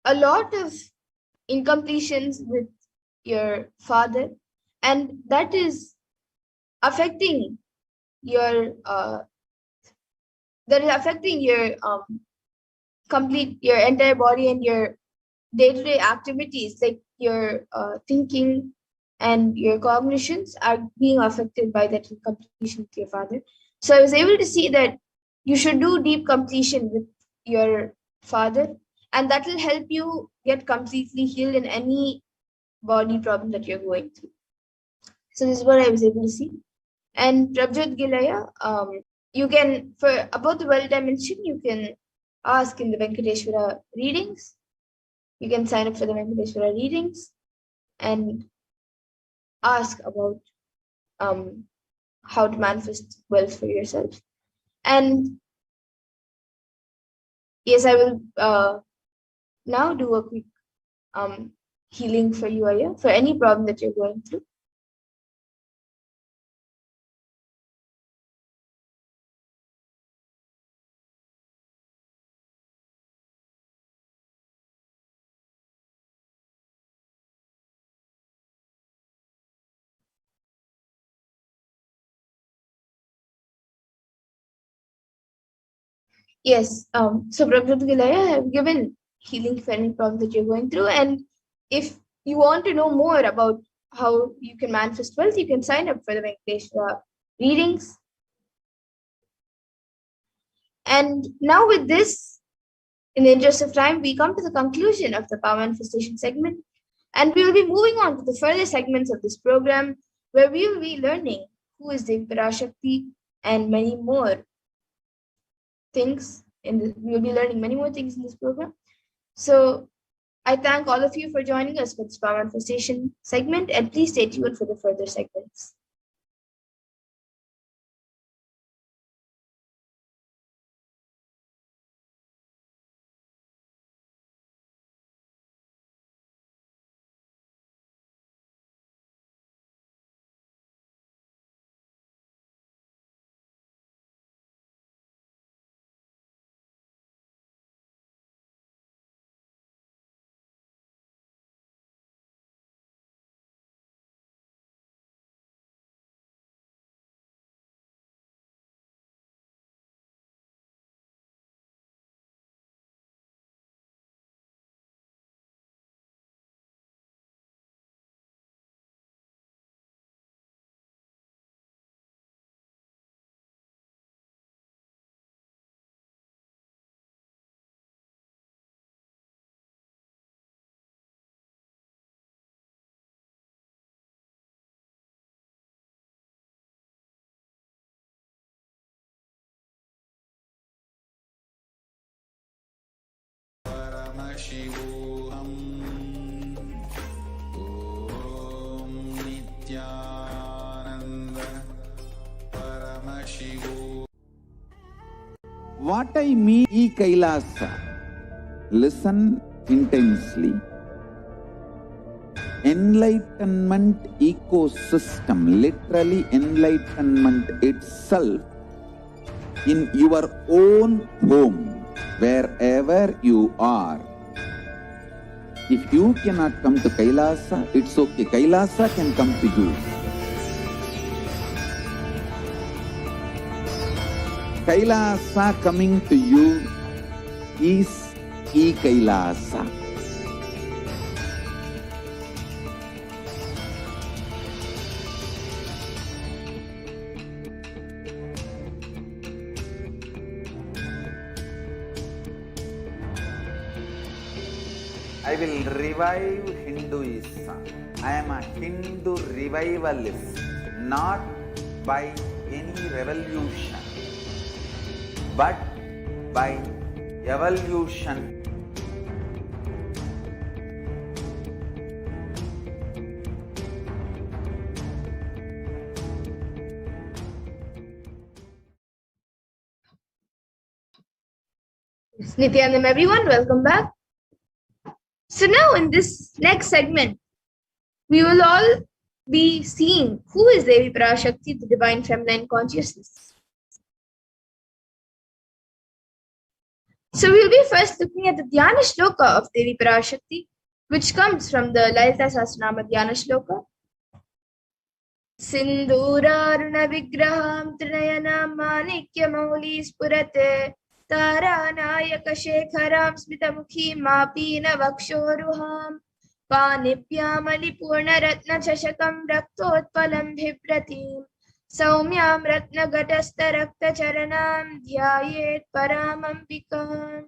a lot of incompletions with your father, and that is affecting your complete your entire body and your day-to-day activities, like your thinking and your cognitions are being affected by that incompletion with your father. So I was able to see that you should do deep completion with your father, and that will help you get completely healed in any body problem that you're going through. So this is what I was able to see. And Prabjot Gilaya, you can, for about the world dimension, you can ask in the Venkateshwara readings. You can sign up for the Venkateshwara readings and ask about how to manifest wealth for yourself. And yes, I will now do a quick healing for you, Aya, for any problem that you're going through. Yes, so Prabhupada Gilaya, I have given healing for any problem that you're going through. And if you want to know more about how you can manifest wealth, you can sign up for the Venkateshwara readings. And now with this, in the interest of time, we come to the conclusion of the power manifestation segment. And we will be moving on to the further segments of this program, where we will be learning who is Devi Parashakti and many more things. We will be learning many more things in this program. So I thank all of you for joining us for this power manifestation segment, and please stay tuned for the further segments. Paramashivoham. Om Nithyananda Paramashivoham. What I mean, Kailasa, listen intensely. Enlightenment ecosystem, literally enlightenment itself, in your own home, wherever you are. If you cannot come to Kailasa, it's okay. Kailasa can come to you. Kailasa coming to you is Kailasa. I will revive Hinduism. I am a Hindu revivalist, not by any revolution, but by evolution. Nithyanam, everyone, welcome back. So now in this next segment, we will all be seeing who is Devi Parashakti, the divine feminine consciousness. So we'll be first looking at the Dhyana Shloka of Devi Parashakti, which comes from the Lalita Sahasranama Dhyana Shloka. Sindhuraruna vigraham trinayana manikya mauli spurate taranayaka shekharam smitamukhī mapina vakshoruham panipyamali purna ratna chashakam raktotpalam bhipratim saumyam ratna gatasta rakta charanam dhyayet paramambikam.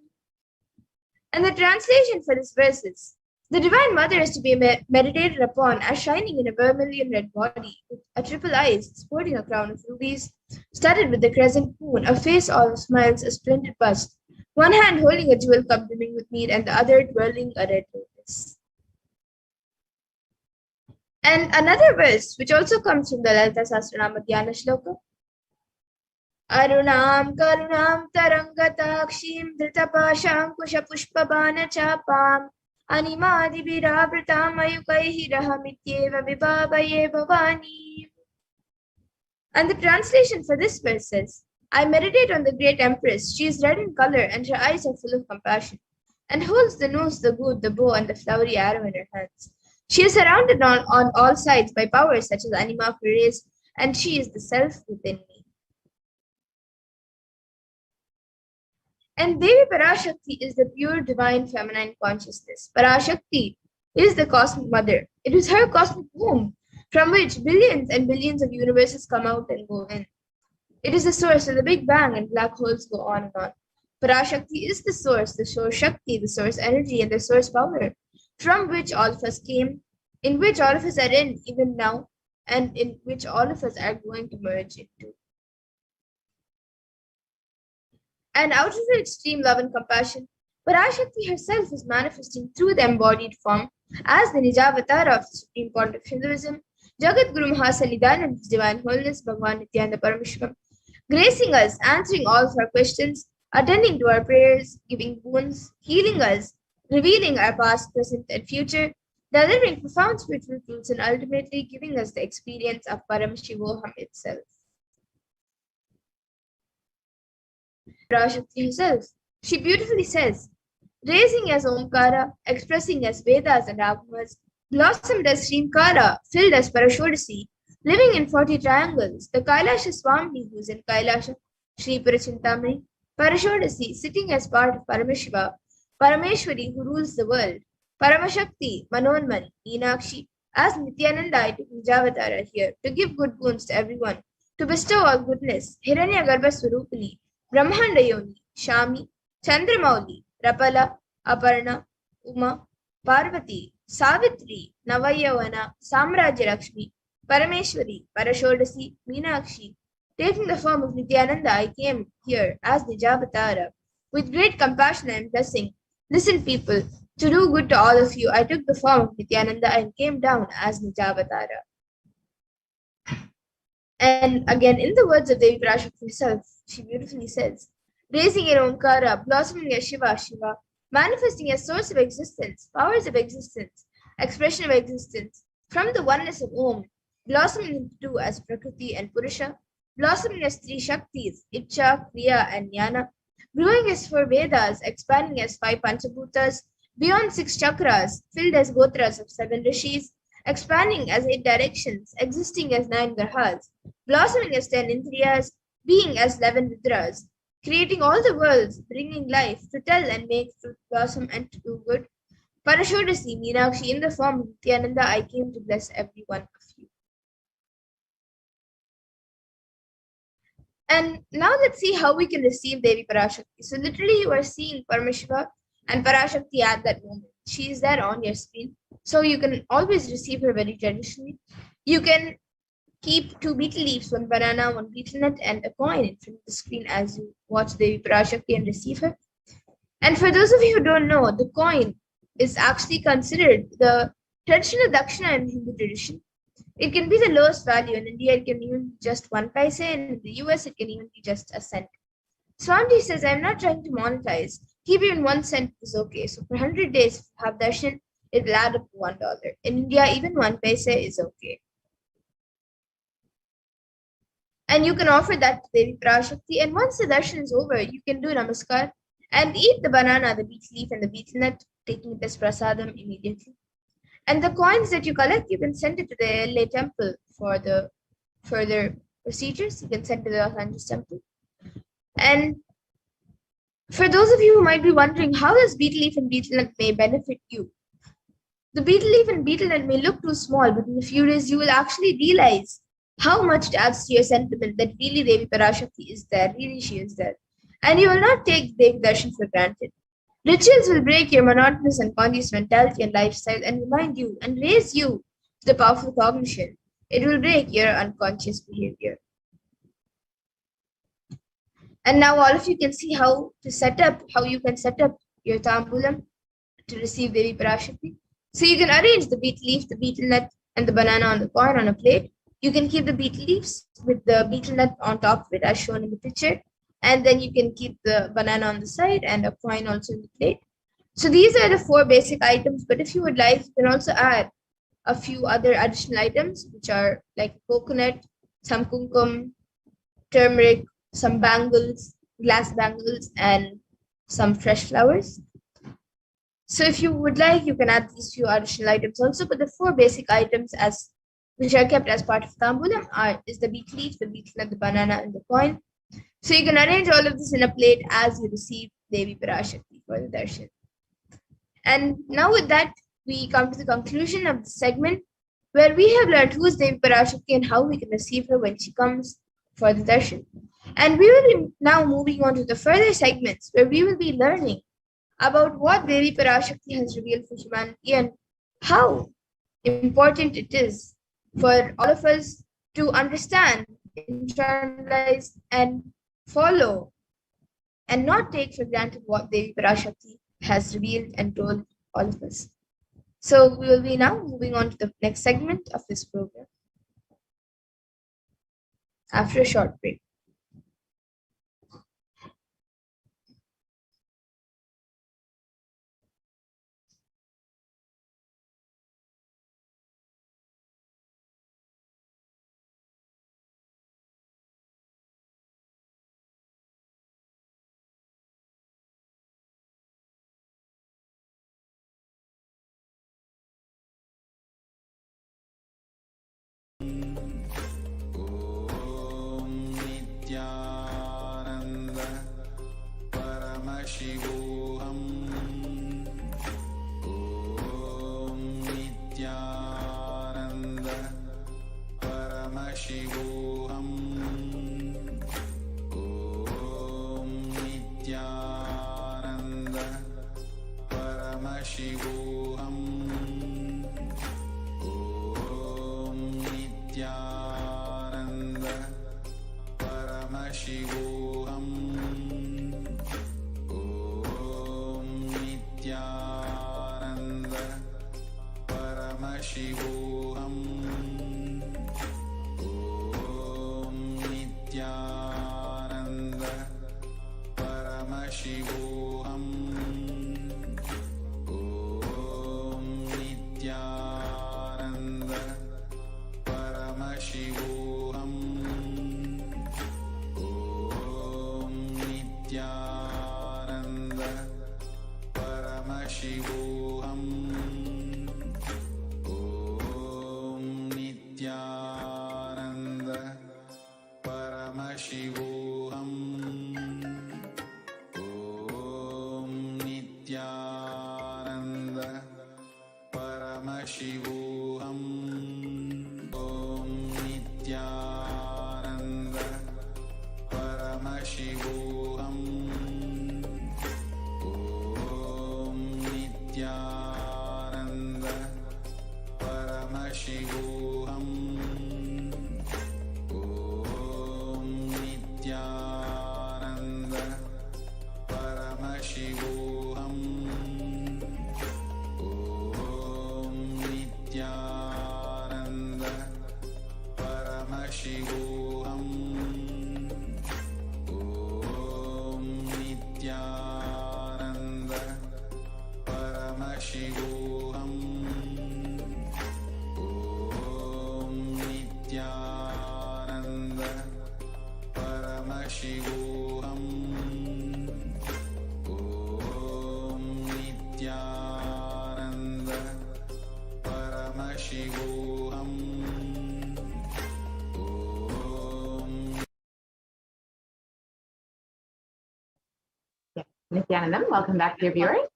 And the translation for this verse is: the Divine Mother is to be meditated upon as shining in a vermilion red body, with a triple eyes, sporting a crown of rubies, studded with the crescent moon, a face all smiles, a splendid bust, one hand holding a jewel cup brimming with mead, and the other twirling a red lotus. And another verse, which also comes from the Lalita Sahasranama Dhyana Shloka. Arunam karunam tarangatakshim dritapashankusha pushpabana chapam animadibhiravritam ayukaihi rahamityeva vibhavaye bhavani. And the translation for this verse says, I meditate on the great empress. She is red in color and her eyes are full of compassion, and holds the nose, the good, the bow, and the flowery arrow in her hands. She is surrounded on all sides by powers such as anima curates, and she is the self within me. And Devi Parashakti is the pure divine feminine consciousness. Parashakti is the cosmic mother. It is her cosmic womb from which billions and billions of universes come out and go in. It is the source of the Big Bang, and black holes go on and on. Parashakti is the source Shakti, the source energy, and the source power, from which all of us came, in which all of us are in even now, and in which all of us are going to merge into. And out of her extreme love and compassion, Parashakti herself is manifesting through the embodied form as the Nijavatara of the Supreme Pontiff Hinduism, Jagat Guru Mahasanidanand, His Divine Holiness Bhagavan Nithyananda Paramashivam, gracing us, answering all of our questions, attending to our prayers, giving boons, healing us, revealing our past, present, and future, delivering profound spiritual truths, and ultimately giving us the experience of Paramashivoham itself. Parashakti herself, she beautifully says, raising as Omkara, expressing as Vedas and Agamas, blossomed as Srimkara, filled as Parashodasi, living in 40 triangles, the Kailasha Swami who is in Kailasha, Sri Parachintamani, Parashodasi, sitting as part of Paramashiva, Parameshwari who rules the world, Paramashakti, Manonmani, Meenakshi, as Nithyananda I took Nijavatara here to give good boons to everyone, to bestow all goodness, Hiranya Garbha Swarupini, Brahmanda Yoni, Shami, Chandramauli, Rapala, Aparna, Uma, Parvati, Savitri, Navayavana, Samrajya Lakshmi, Parameshwari, Parashodasi, Meenakshi. Taking the form of Nithyananda, I came here as Nijavatara. With great compassion and blessing, listen people, to do good to all of you, I took the form of Nithyananda and came down as Nijavatara. And again, in the words of Devi Parashakti herself, she beautifully says, raising in Omkara, blossoming as Shiva, Shiva, manifesting as source of existence, powers of existence, expression of existence, from the oneness of Om, blossoming into two as Prakriti and Purusha, blossoming as three Shaktis, Icha, Kriya, and Jnana, growing as 4 Vedas, expanding as 5 Panchabhutas, beyond 6 chakras, filled as Gotras of 7 Rishis, expanding as 8 directions, existing as 9 Grahas, blossoming as 10 Indriyas, being as 11 Vidras, creating all the worlds, bringing life to tell and make truth blossom and to do good. Parashodasi, Meenakshi, in the form of Nithyananda, I came to bless every one of you. And now let's see how we can receive Devi Parashakti. So literally you are seeing Paramashiva and Parashakti at that moment. She is there on your screen. So you can always receive her very traditionally. You can keep 2 betel leaves, 1 banana, 1 betel nut, and a coin in front of the screen as you watch Devi Parashakti and receive her. And for those of you who don't know, the coin is actually considered the traditional dakshina in Hindu tradition. It can be the lowest value. In India, it can even be just 1 paise, and in the US, it can even be just a cent. Swamiji says, I'm not trying to monetize. Keep even 1 cent is okay. So for 100 days, if you have darshan, it will add up to $1. In India, even 1 paise is okay. And you can offer that to Devi Parashakti. And once the darshan is over, you can do namaskar and eat the banana, the betel leaf, and the betel nut, taking it as prasadam immediately. And the coins that you collect, you can send it to the LA temple for the further procedures. You can send to the Los Angeles temple. And for those of you who might be wondering, how does betel leaf and betel nut may benefit you? The betel leaf and betel nut may look too small, but in a few days you will actually realize how much it adds to your sentiment that really Devi Parashakti is there, really she is there. And you will not take Devi Darshan for granted. Rituals will break your monotonous and conscious mentality and lifestyle and remind you and raise you to the powerful cognition. It will break your unconscious behavior. And now all of you can see how you can set up your tambulam to receive Devi Parashakti. So you can arrange the betel leaf, the betel nut, and the banana on the coin on a plate. You can keep the betel leaves with the betel nut on top of it as shown in the picture. And then you can keep the banana on the side and a coin also in the plate. So these are the 4 basic items, but if you would like, you can also add a few other additional items, which are like coconut, some kumkum, turmeric, some bangles, glass bangles, and some fresh flowers. So if you would like, you can add these few additional items also, but the 4 basic items which are kept as part of tambulam is the betel leaf, the betel nut, the banana, and the coin. So you can arrange all of this in a plate as you receive Devi Parashakti for the darshan. And now with that, we come to the conclusion of the segment where we have learned who is Devi Parashakti and how we can receive her when she comes for the darshan. And we will be now moving on to the further segments where we will be learning about what Devi Parashakti has revealed for humanity and how important it is for all of us to understand, internalize, and follow and not take for granted what Devi Parashakti has revealed and told all of us. So we will be now moving on to the next segment of this program after a short break. Nithyananda Paramashivoham. Om Nithyananda Paramashivoham. Om Nithyananda Paramashivoham. Om Nithyananda Paramashivoham. Om Nithyananda Paramashivoham. Om Nithyananda Paramashivoham. Om Nithyananda Paramashivoham. Om Nithyananda Paramashivoham. Om Nithyananda Paramashivoham. Om Nithyananda Paramashivoham. Om Nithyananda Paramashivoham. Om Nithyananda Nithyanandam, welcome back, dear viewers.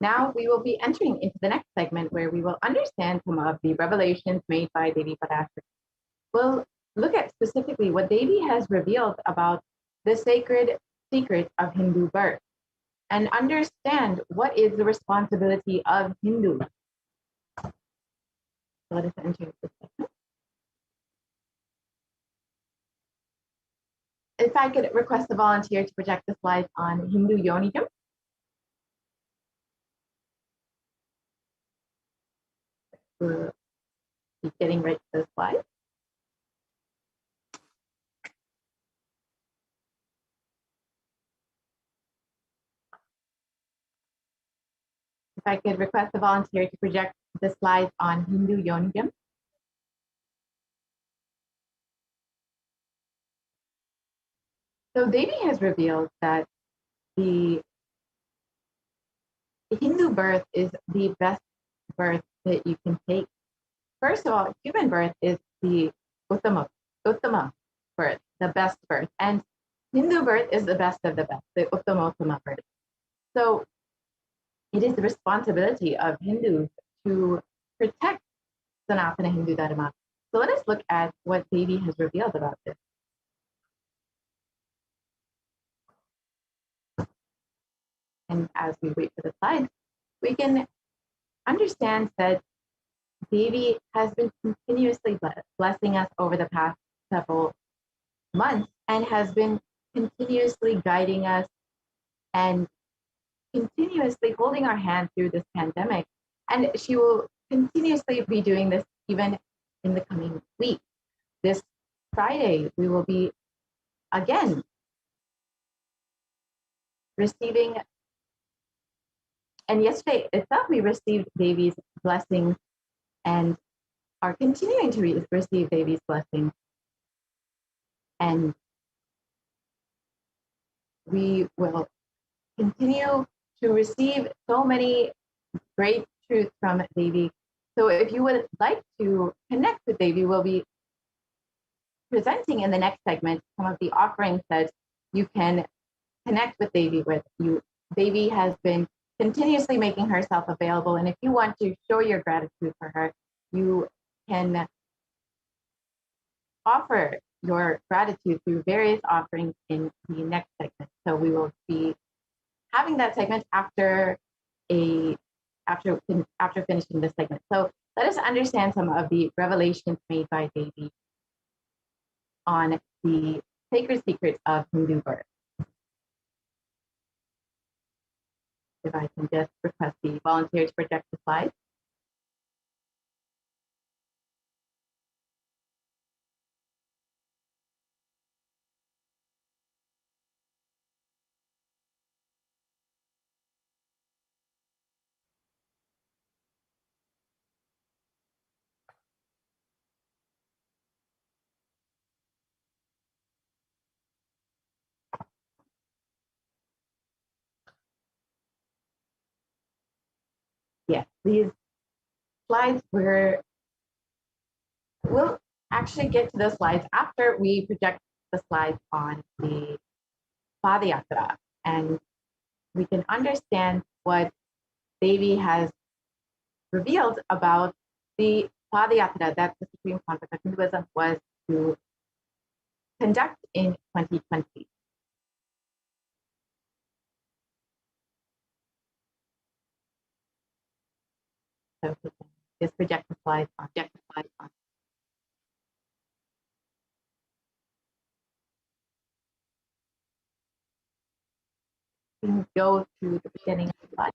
Now we will be entering into the next segment where we will understand some of the revelations made by Devi Parashakti. We'll look at specifically what Devi has revealed about the sacred secrets of Hindu birth and understand what is the responsibility of Hindus. So let us enter into this segment. If I could request a volunteer to project the slides on Hindu Yonigam. We'll be getting right to the slides. If I could request a volunteer to project the slides on Hindu Yonigam. So Devi has revealed that the Hindu birth is the best birth that you can take. First of all, human birth is the uttama birth, the best birth. And Hindu birth is the best of the best, the uttama birth. So it is the responsibility of Hindus to protect Sanatana Hindu Dharma. So let us look at what Devi has revealed about this. And as we wait for the slides, we can understand that Devi has been continuously blessing us over the past several months and has been continuously guiding us and continuously holding our hand through this pandemic. And she will continuously be doing this even in the coming week. This Friday, we will be again receiving, and yesterday itself, we received Devi's blessings and are continuing to receive Devi's blessings. And we will continue to receive so many great truths from Devi. So if you would like to connect with Devi, we'll be presenting in the next segment some of the offerings that you can connect with Devi with. Devi has been continuously making herself available, and if you want to show your gratitude for her, you can offer your gratitude through various offerings in the next segment. So we will be having that segment after finishing this segment. So let us understand some of the revelations made by Devi on the sacred secrets of Hindu birth. If I can just request the volunteer to project the slide. Yes, these slides we'll actually get to those slides after we project the slides on the Padayatra, and we can understand what Devi has revealed about the Padayatra that the Supreme Conference of Hinduism was to conduct in 2020. So we can just project the slides on. We can go to the beginning of the slide.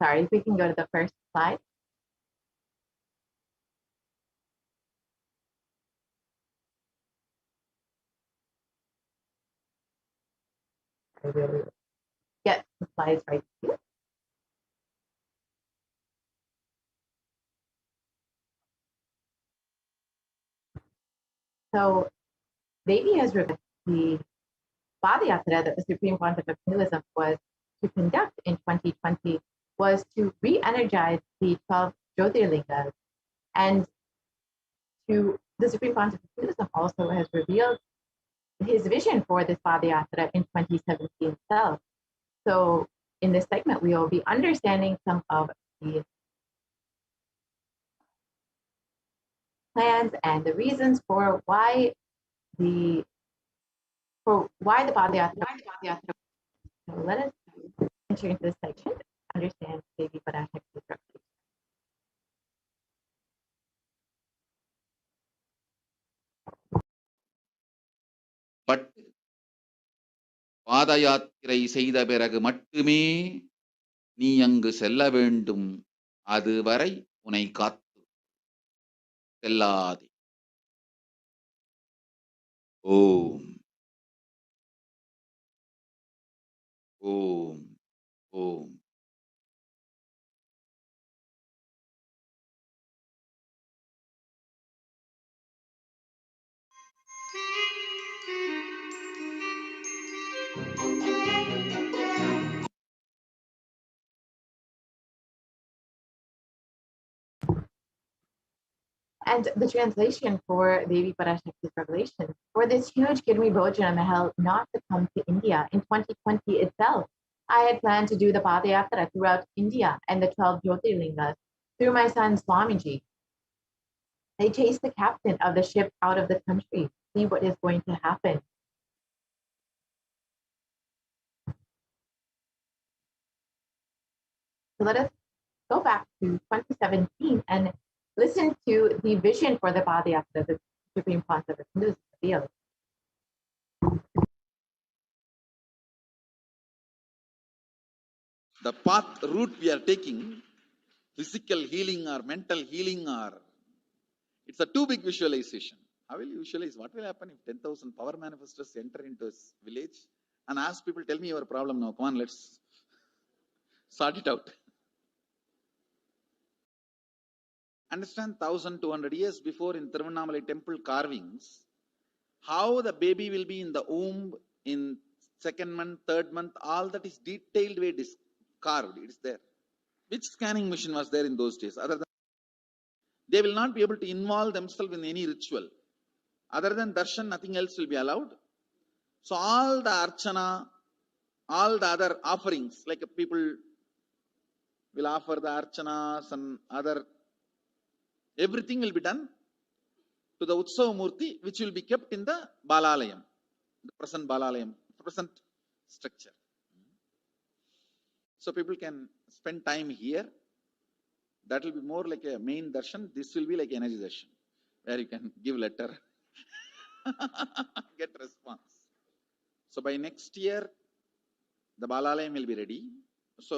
Sorry, if we can go to the first slide. I will get the slides right here. So Devi has revealed the Padayatra that the Supreme Pontiff of Hinduism was to conduct in 2020 was to re-energize the 12 Jyotirlingas. And the Supreme Pontiff of Hinduism also has revealed his vision for this Padayatra in 2017 itself. So in this segment, we will be understanding some of the plans and the reasons for why the Padayatra. So let us enter into this section to understand Devi Parashakti's revelation. But பாத யாத்திரை செய்த பிறகு மட்டுமே நீ அங்கு செல்ல வேண்டும், அதுவரை உன்னை காத்து செல்லாதே. ஓம் ஓம் ஓம். And the translation for Devi Parashakti's revelation for this huge Kirmi Bhojana Mahal not to come to India in 2020 itself. I had planned to do the Padayatra throughout India and the 12 Jyotirlingas through my son Swamiji. They chased the captain of the ship out of the country. See what is going to happen. So let us go back to 2017 and listen to the vision for the Padayatra the Supreme Pontiff of Hinduism revealed. The path route we are taking, physical healing or mental healing, or it's a too big visualization. How will you visualize? What will happen if 10,000 power manifestors enter into a village and ask people, tell me your problem now, come on, let's sort it out. Understand 1,200 years before in Tiruvannamalai temple carvings, how the baby will be in the womb in second month, third month, all that is detailed way carved, it is there. Which scanning machine was there in those days? Other than they will not be able to involve themselves in any ritual. Other than darshan, nothing else will be allowed. So all the archana, all the other offerings, like people will offer the archanas and other, everything will be done to the Utsava Murti, which will be kept in the Balalayam, the present Balalayam, present structure. So people can spend time here. That will be more like a main darshan. This will be like energy darshan, where you can give letter, get response. So by next year, the Balalayam will be ready. So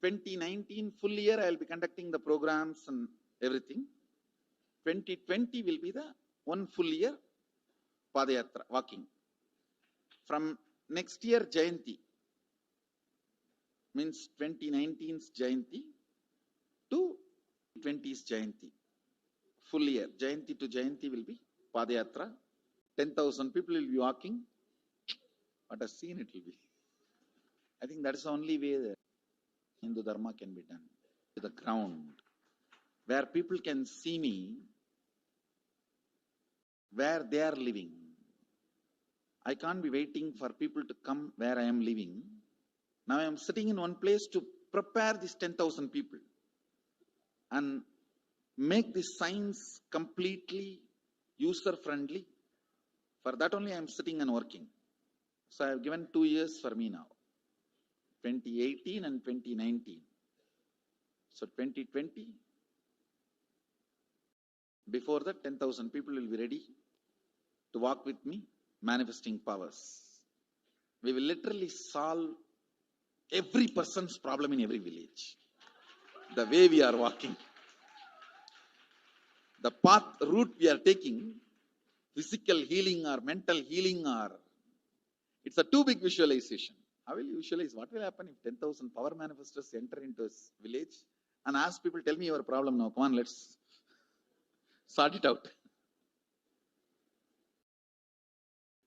2019 full year, I will be conducting the programs and everything. 2020 will be the one full year Padayatra, walking. From next year, Jayanti, means 2019's Jayanti to 20's Jayanti. Full year, Jayanti to Jayanti will be Padayatra. 10,000 people will be walking. What a scene it will be. I think that is the only way the Hindu Dharma can be done. To the ground, where people can see me, where they are living. I can't be waiting for people to come where I am living. Now I am sitting in one place to prepare these 10,000 people and make the science completely user-friendly. For that only I am sitting and working. So I have given 2 years for me now, 2018 and 2019. So 2020, before that 10,000 people will be ready to walk with me, manifesting powers. We will literally solve every person's problem in every village. The way we are walking, the path route we are taking, physical healing or mental healing, or it's a too big visualization. How will you visualize? What will happen if 10,000 power manifestors enter into a village and ask people, tell me your problem now, come on, let's sort it out.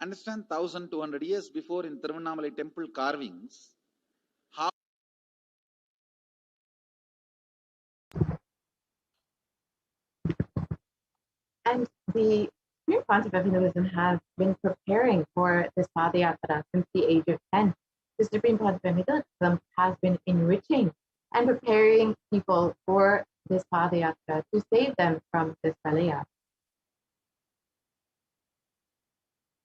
Understand 1200 years before in Tiruvannamalai temple carvings, how And the Supreme Concept of Hinduism has been preparing for this Padayatra since the age of 10. The Supreme Concept of Hinduism has been enriching and preparing people for this Padayatra to save them from this Pralaya.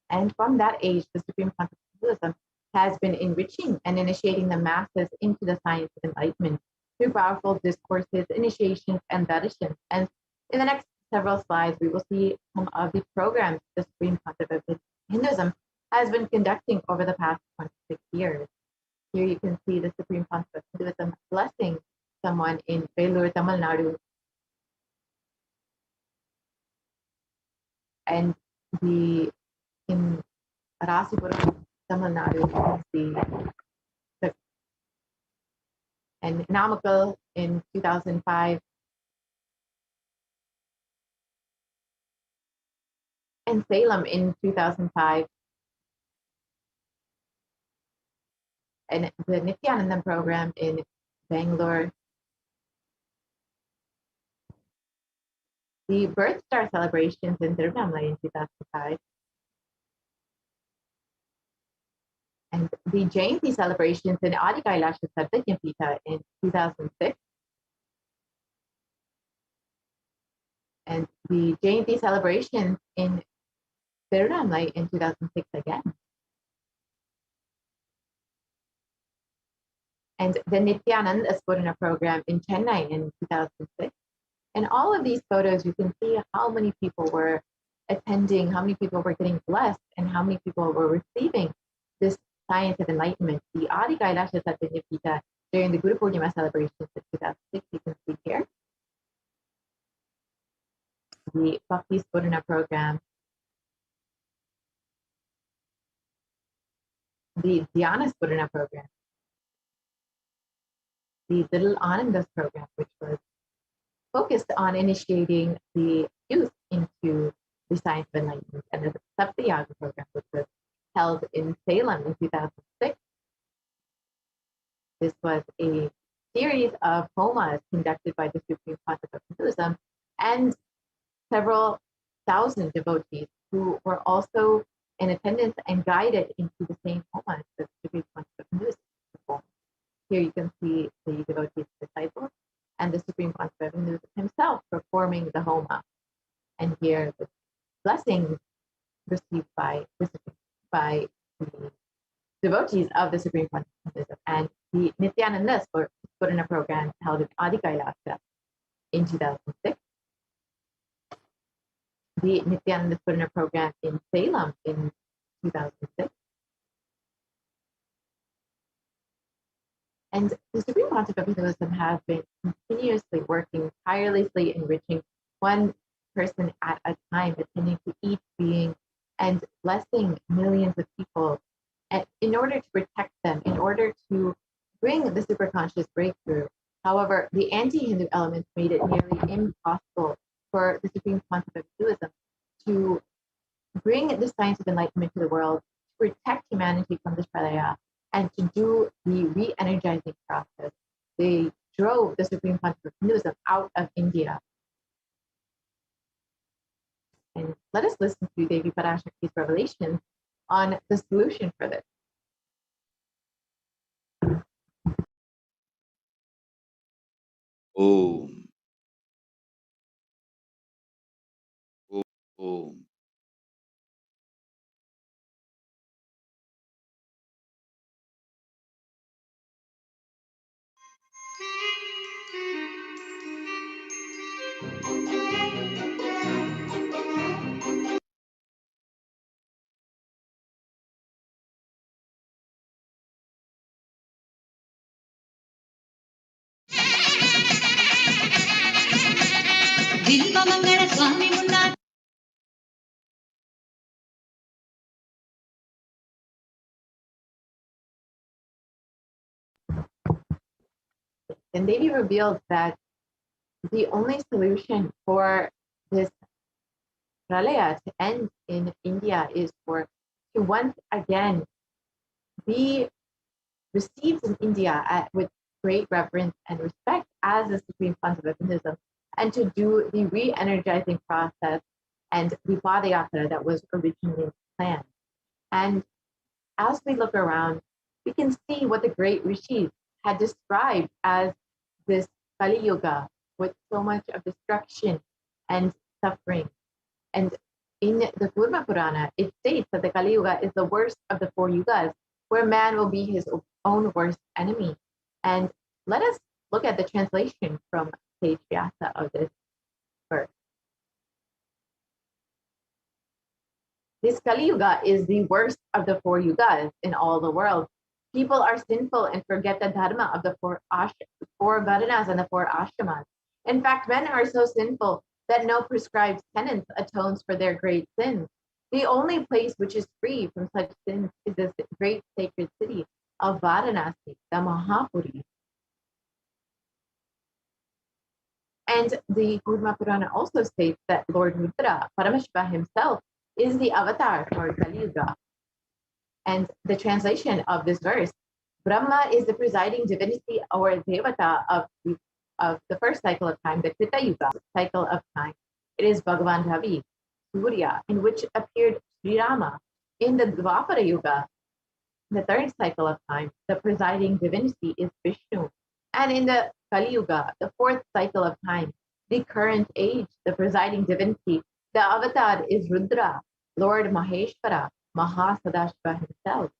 And from that age, the Supreme Concept of Hinduism has been enriching and initiating the masses into the science of enlightenment through powerful discourses, initiations, and darshans. And in the next several slides, we will see some of the programs the Supreme Concept of Hinduism has been conducting over the past 26 years. Here you can see the Supreme Concept of Hinduism blessing someone in Vellore, Tamil Nadu. And in Rasipuram, Tamil Nadu, and Namakkal in 2005, and Salem in 2005, and the Nithyananda program in Bangalore, the Birth Star celebrations in Tiruvannamalai in 2005, and the Jayanti celebrations in Adi Kailasha Sarvajñapita in 2006, and the Jayanti celebrations in Tiruvannamalai in 2006 again. And the Nithyananda Spurana program in Chennai in 2006. And all of these photos, you can see how many people were attending, how many people were getting blessed, and how many people were receiving this science of enlightenment. The Adi Kailasha Sarvajñapita during the Guru Purnima celebrations in 2006, you can see here. The Bhakti Spurana program, the Dhyana Spurana program, the Little Anandas program, which was focused on initiating the youth into the science of enlightenment, and the Saptayaga program, which was held in Salem in 2006. This was a series of homas conducted by the Supreme Concept of Hinduism, and several thousand devotees who were also in attendance and guided into the same homas that the Supreme Concept of Hinduism performed. Here you can see the devotees' disciples and the Supreme Concept of Hinduism himself performing the homa. And here the blessings received by the devotees of the Supreme Concept of Hinduism, and the Nithyananda Spurana program held in Adi Kailasha in 2006. The Nithyananda Spurana program in Salem in 2006. And the Supreme Concept of Hinduism has been continuously working, tirelessly enriching one person at a time, attending to each being and blessing millions of people in order to protect them, in order to bring the superconscious breakthrough. However, the anti-Hindu elements made it nearly impossible for the Supreme Concept of Hinduism to bring the science of enlightenment to the world, to protect humanity from this pralaya, and to do the re-energizing process. They drove the Supreme Concept of Hinduism out of India. And let us listen to Devi Parashakti's revelation on the solution for this. Om. Om. Om. And Devi revealed that the only solution for this pralaya to end in India is for to once again be received in India with great reverence and respect as the Supreme Pontiff of Hinduism, and to do the re-energizing process and the Padayatra that was originally planned. And as we look around, we can see what the great rishis had described as this Kali Yuga with so much of destruction and suffering. And in the Kurma Purana, it states that the Kali Yuga is the worst of the 4 yugas, where man will be his own worst enemy. And let us look at the translation from page Vyasa of this verse. This Kali Yuga is the worst of the 4 yugas in all the world. People are sinful and forget the dharma of the 4 varanas and the 4 ashramas. In fact, men are so sinful that no prescribed penance atones for their great sins. The only place which is free from such sins is this great sacred city of Varanasi, the Mahapuri. And the Kurma Purana also states that Lord Rudra, Paramashiva himself, is the avatar for Kali Yuga. And the translation of this verse, Brahma is the presiding divinity or devata of the first cycle of time, the Krita Yuga cycle of time. It is Bhagavan Ravi, Surya, in which appeared Sri Rama. In the Dvapara Yuga, the third cycle of time, the presiding divinity is Vishnu. And in the Kali Yuga, the fourth cycle of time, the current age, the presiding divinity, the avatar is Rudra, Lord Maheshwara, Mahasadashiva himself.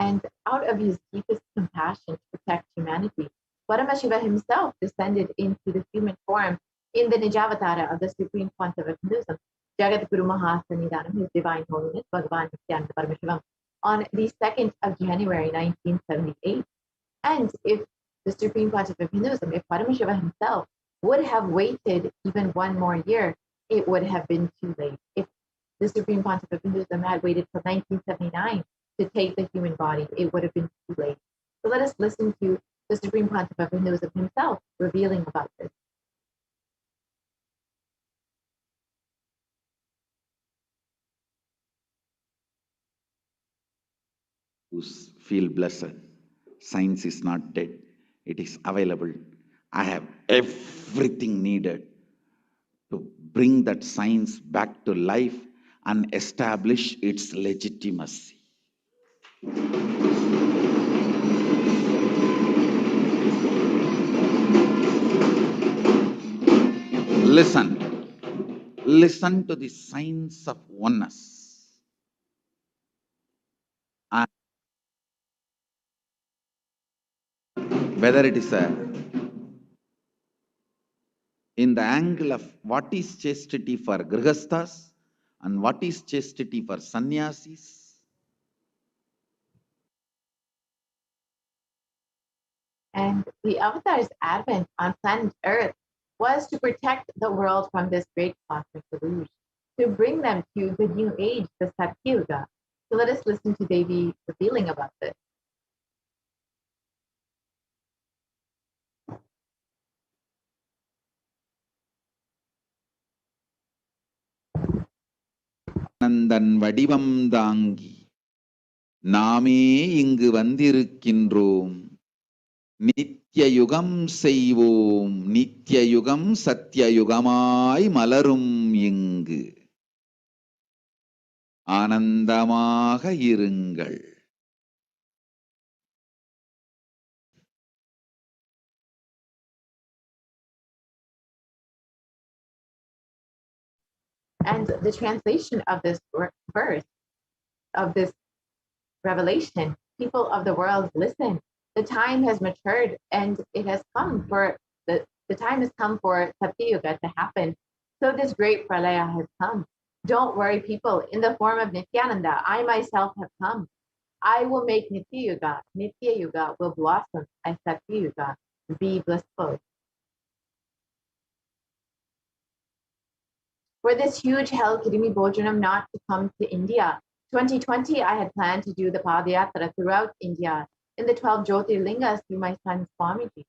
And out of his deepest compassion to protect humanity, Paramashiva himself descended into the human form in the Nijavatara of the Supreme Pontiff of Hinduism, Jagat Guru Mahasannidhanam, His Divine Holiness, Bhagavan Nithyananda Paramashivam, on the 2nd of January, 1978. And if the Supreme Pontiff of Hinduism, if Paramashiva himself would have waited even one more year, it would have been too late. If the Supreme Pontiff of Hinduism had waited till 1979 to take the human body, it would have been too late. So let us listen to the Supreme Pontiff of Hinduism himself revealing about this. Who feel blessed. Science is not dead. It is available. I have everything needed to bring that science back to life and establish its legitimacy. Listen to the science of oneness. And whether it is in the angle of what is chastity for grihasthas and what is chastity for sannyasis. And the avatar's advent on planet Earth was to protect the world from this great cosmic deluge, to bring them to the new age, the Satyuga. So let us listen to Devi revealing about this. Nandan வடிவம் தாங்கி நாமே இங்கு வந்திருக்கின்றோம். நித்திய யுகம் செய்வோம், நித்திய யுகம் சத்தியயுகமாய் மலரும் இங்கு. ஆனந்தமாக இருங்கள். And the translation of this verse, of this revelation, people of the world, listen. The time has matured and it has come for the time has come for Satyuga to happen. So this great pralaya has come. Don't worry, people. In the form of Nithyananda, I myself have come. I will make Nitya Yuga will blossom as Satyuga. Be blissful. For this huge hell Kirimi Bhojanam not to come to India, 2020 I had planned to do the Padayatra throughout India in the 12 Jyotirlingas through my son Swamiji.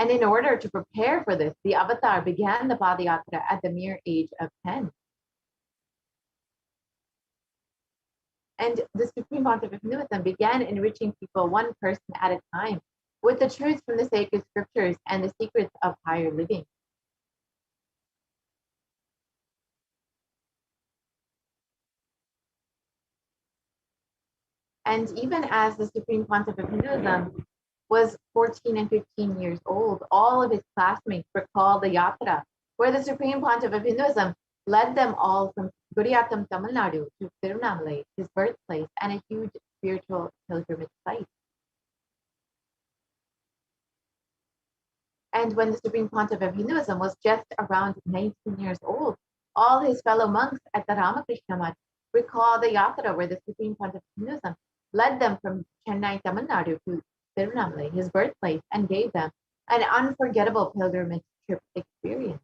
And in order to prepare for this, the avatar began the Padayatra at the mere age of 10. And the Supreme Pontiff of Hinduism began enriching people one person at a time with the truths from the sacred scriptures and the secrets of higher living. And even as the Supreme Pontiff of Hinduism was 14 and 15 years old, all of his classmates recalled the yatra, where the Supreme Pontiff of Hinduism led them all from Guriyatam, Tamil Nadu to Tirunamalai, his birthplace, and a huge spiritual pilgrimage site. And when the Supreme Pontiff of Hinduism was just around 19 years old, all his fellow monks at the Ramakrishna Mutt recall the yatra where the Supreme Pontiff of Hinduism led them from Chennai, Tamil Nadu to Tirunamalai, his birthplace, and gave them an unforgettable pilgrimage trip experience.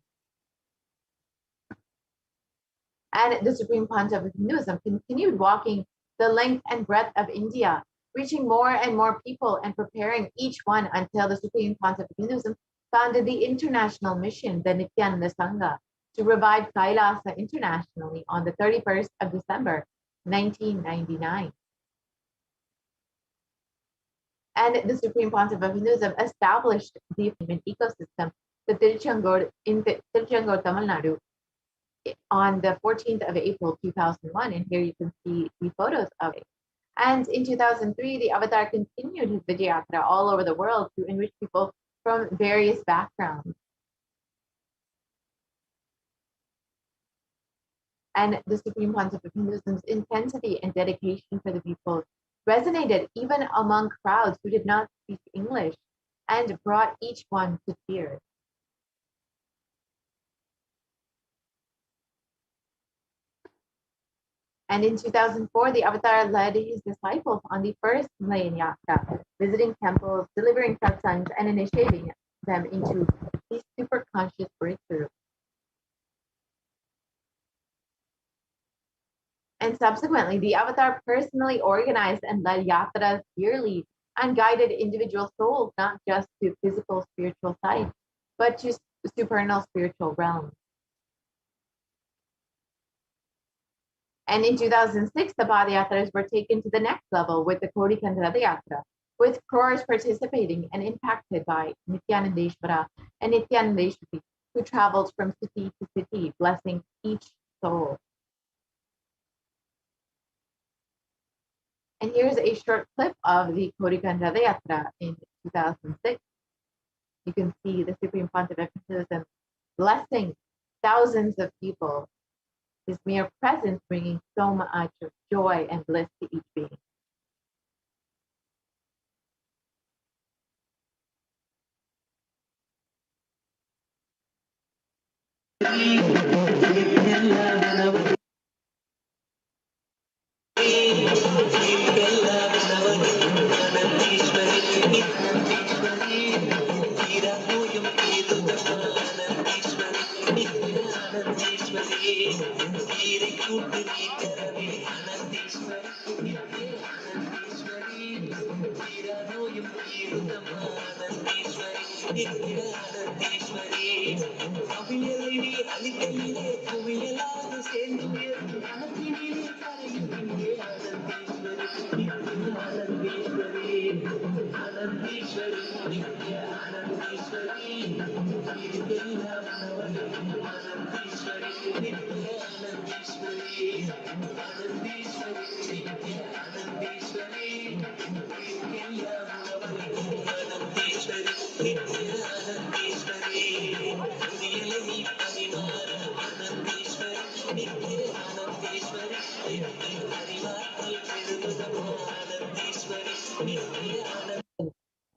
And the Supreme Pontiff of Hinduism continued walking the length and breadth of India, reaching more and more people and preparing each one until the Supreme Pontiff of Hinduism founded the international mission, the Nithyananda Sangha, to revive Kailasa internationally on the 31st of December, 1999. And the Supreme Pontiff of Hinduism established the enlightenment ecosystem, the Tiruchengoor in Tiruchengoor, Tamil Nadu, on the 14th of April, 2001. And here you can see the photos of it. And in 2003, the Avatar continued his Vijayatra all over the world to enrich people from various backgrounds. And the Supreme Pontiff of Hinduism's intensity and dedication for the people resonated even among crowds who did not speak English and brought each one to tears. And in 2004, the Avatar led his disciples on the first Malayan Yatra, visiting temples, delivering satsangs, and initiating them into the super conscious breakthrough. And subsequently, the Avatar personally organized and led yatras yearly and guided individual souls not just to physical spiritual sites, but to supernal spiritual realms. And in 2006, the Padayatras were taken to the next level with the Kodikand Ratha Yatra, with crores participating and impacted by Nithyanandeshwara and Nithyanandeshwari, who traveled from city to city, blessing each soul. And here's a short clip of the Kodikand Ratha Yatra in 2006. You can see the Supreme Pontiff of Hinduism blessing thousands of people, his mere presence bringing so much of joy and bliss to each being.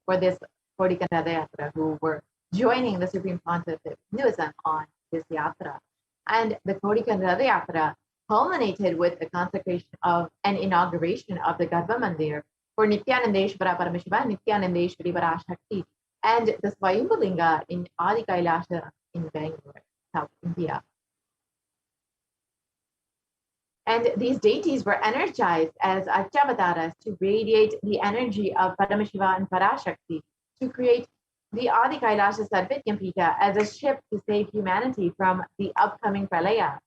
For this Kodikand Ratha Yatra, who were joining the Supreme Pontiff of Hinduism on this yatra. And the Kodikand Ratha Yatra culminated with the consecration of an inauguration of the Garbha Mandir for Nithyanandeshwara Paramashivam, Nithyanandeshwari Parashakti, and the Swayambhulinga in Adi Kailasa in Bangalore, South India. And these deities were energized as Archavataras to radiate the energy of Paramashiva and Parashakti to create the Adi Kailasha Sarvatyam as a ship to save humanity from the upcoming pralaya.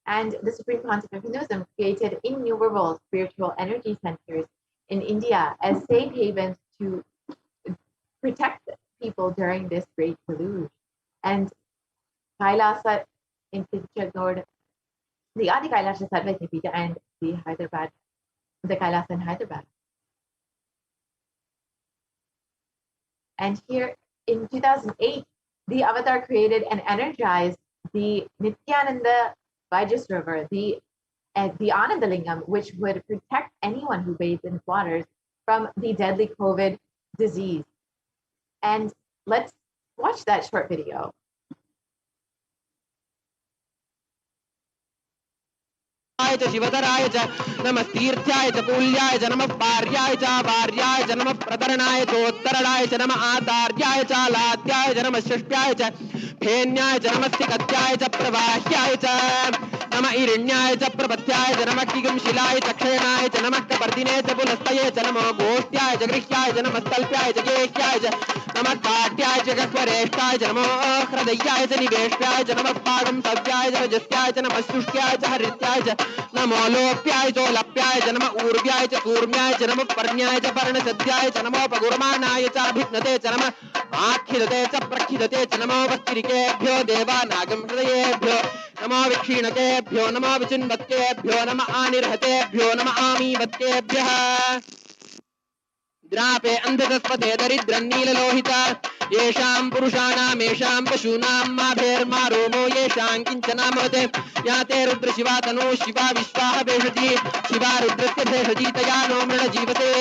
And the Supreme Concept of Hinduism created innumerable spiritual energy centers in India as safe havens to protect people during this great deluge. And Kailasa in Tiruchendur, the Adi Kailasha Sarvatyam and the Kailasa in Hyderabad. And here in 2008, the Avatar created and energized the Nithyananda River, the Anandalingam, which would protect anyone who bathes in waters from the deadly COVID disease. And let's watch that short video. शिवधराय च नमः तीर्थ्याय च कूल्याय च नमः पार्याय च वार्याय च नमः प्रतरणाय चोत्तरणाय च नमः आचार्याय च लाद्याय च नमः षष्ट्याय च फेन्याय च नमः सिकत्याय च प्रवाह्याय च नमः ईरण्याय च प्रपथ्याय च नमः किगंशिलाय च क्षयनाय च नमः कपर्दिने च पुनस्तये च नमः गोष्ट्याय च गृह्याय च नमः तल्प्याय च गेह्याय च नमः काट्याय च गह्वरेष्ठाय च नमः हृदयाय च निवेष्ट्याय च नमः पादं सव्याय च रजस्याय च नमः शुष्क्याय च हरित्याय च नमो लोप्याय च लप्याय च नमः ऊर्व्याय च कूर्म्याय च नमः पर्ण्याय च पर्णसद्याय च नमो पगुर्माणाय च अभिघ्नते च नमः आखिदते च प्रखिदते च नमो वस्तिरिकेभ्यो देवानागं हृदयेभ्यो नमो विक्षीणकेभ्यो नमो विचिन्वत्केभ्यो नमः आनिर्हतेभ्यो नमः आमीवत्केभ्यः द्रापे अन्धतस्पते दरिद्रन्नीललोहिता येषां पुरुषाणामेषां पशूनां माभेर्मा रोमो येषां किञ्चनामवते या ते रुद्रशिवा तनो शिवा विश्वाः भेषजी शिवा रुद्रस्य भेषजी तया नो मृणजीवते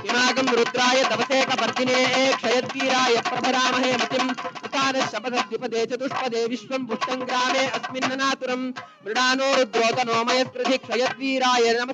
इमागं रुद्राय तवसे कपर्दिने क्षयद्वीराय प्रभरामहे मतिं शपथद्विपदे चतुष्पदे विश्वं पुष्टं ग्रामे अस्मिन्ननातुरं मृडानो रुद्रोतनो मयस्कृधि क्षयद्वीराय नमः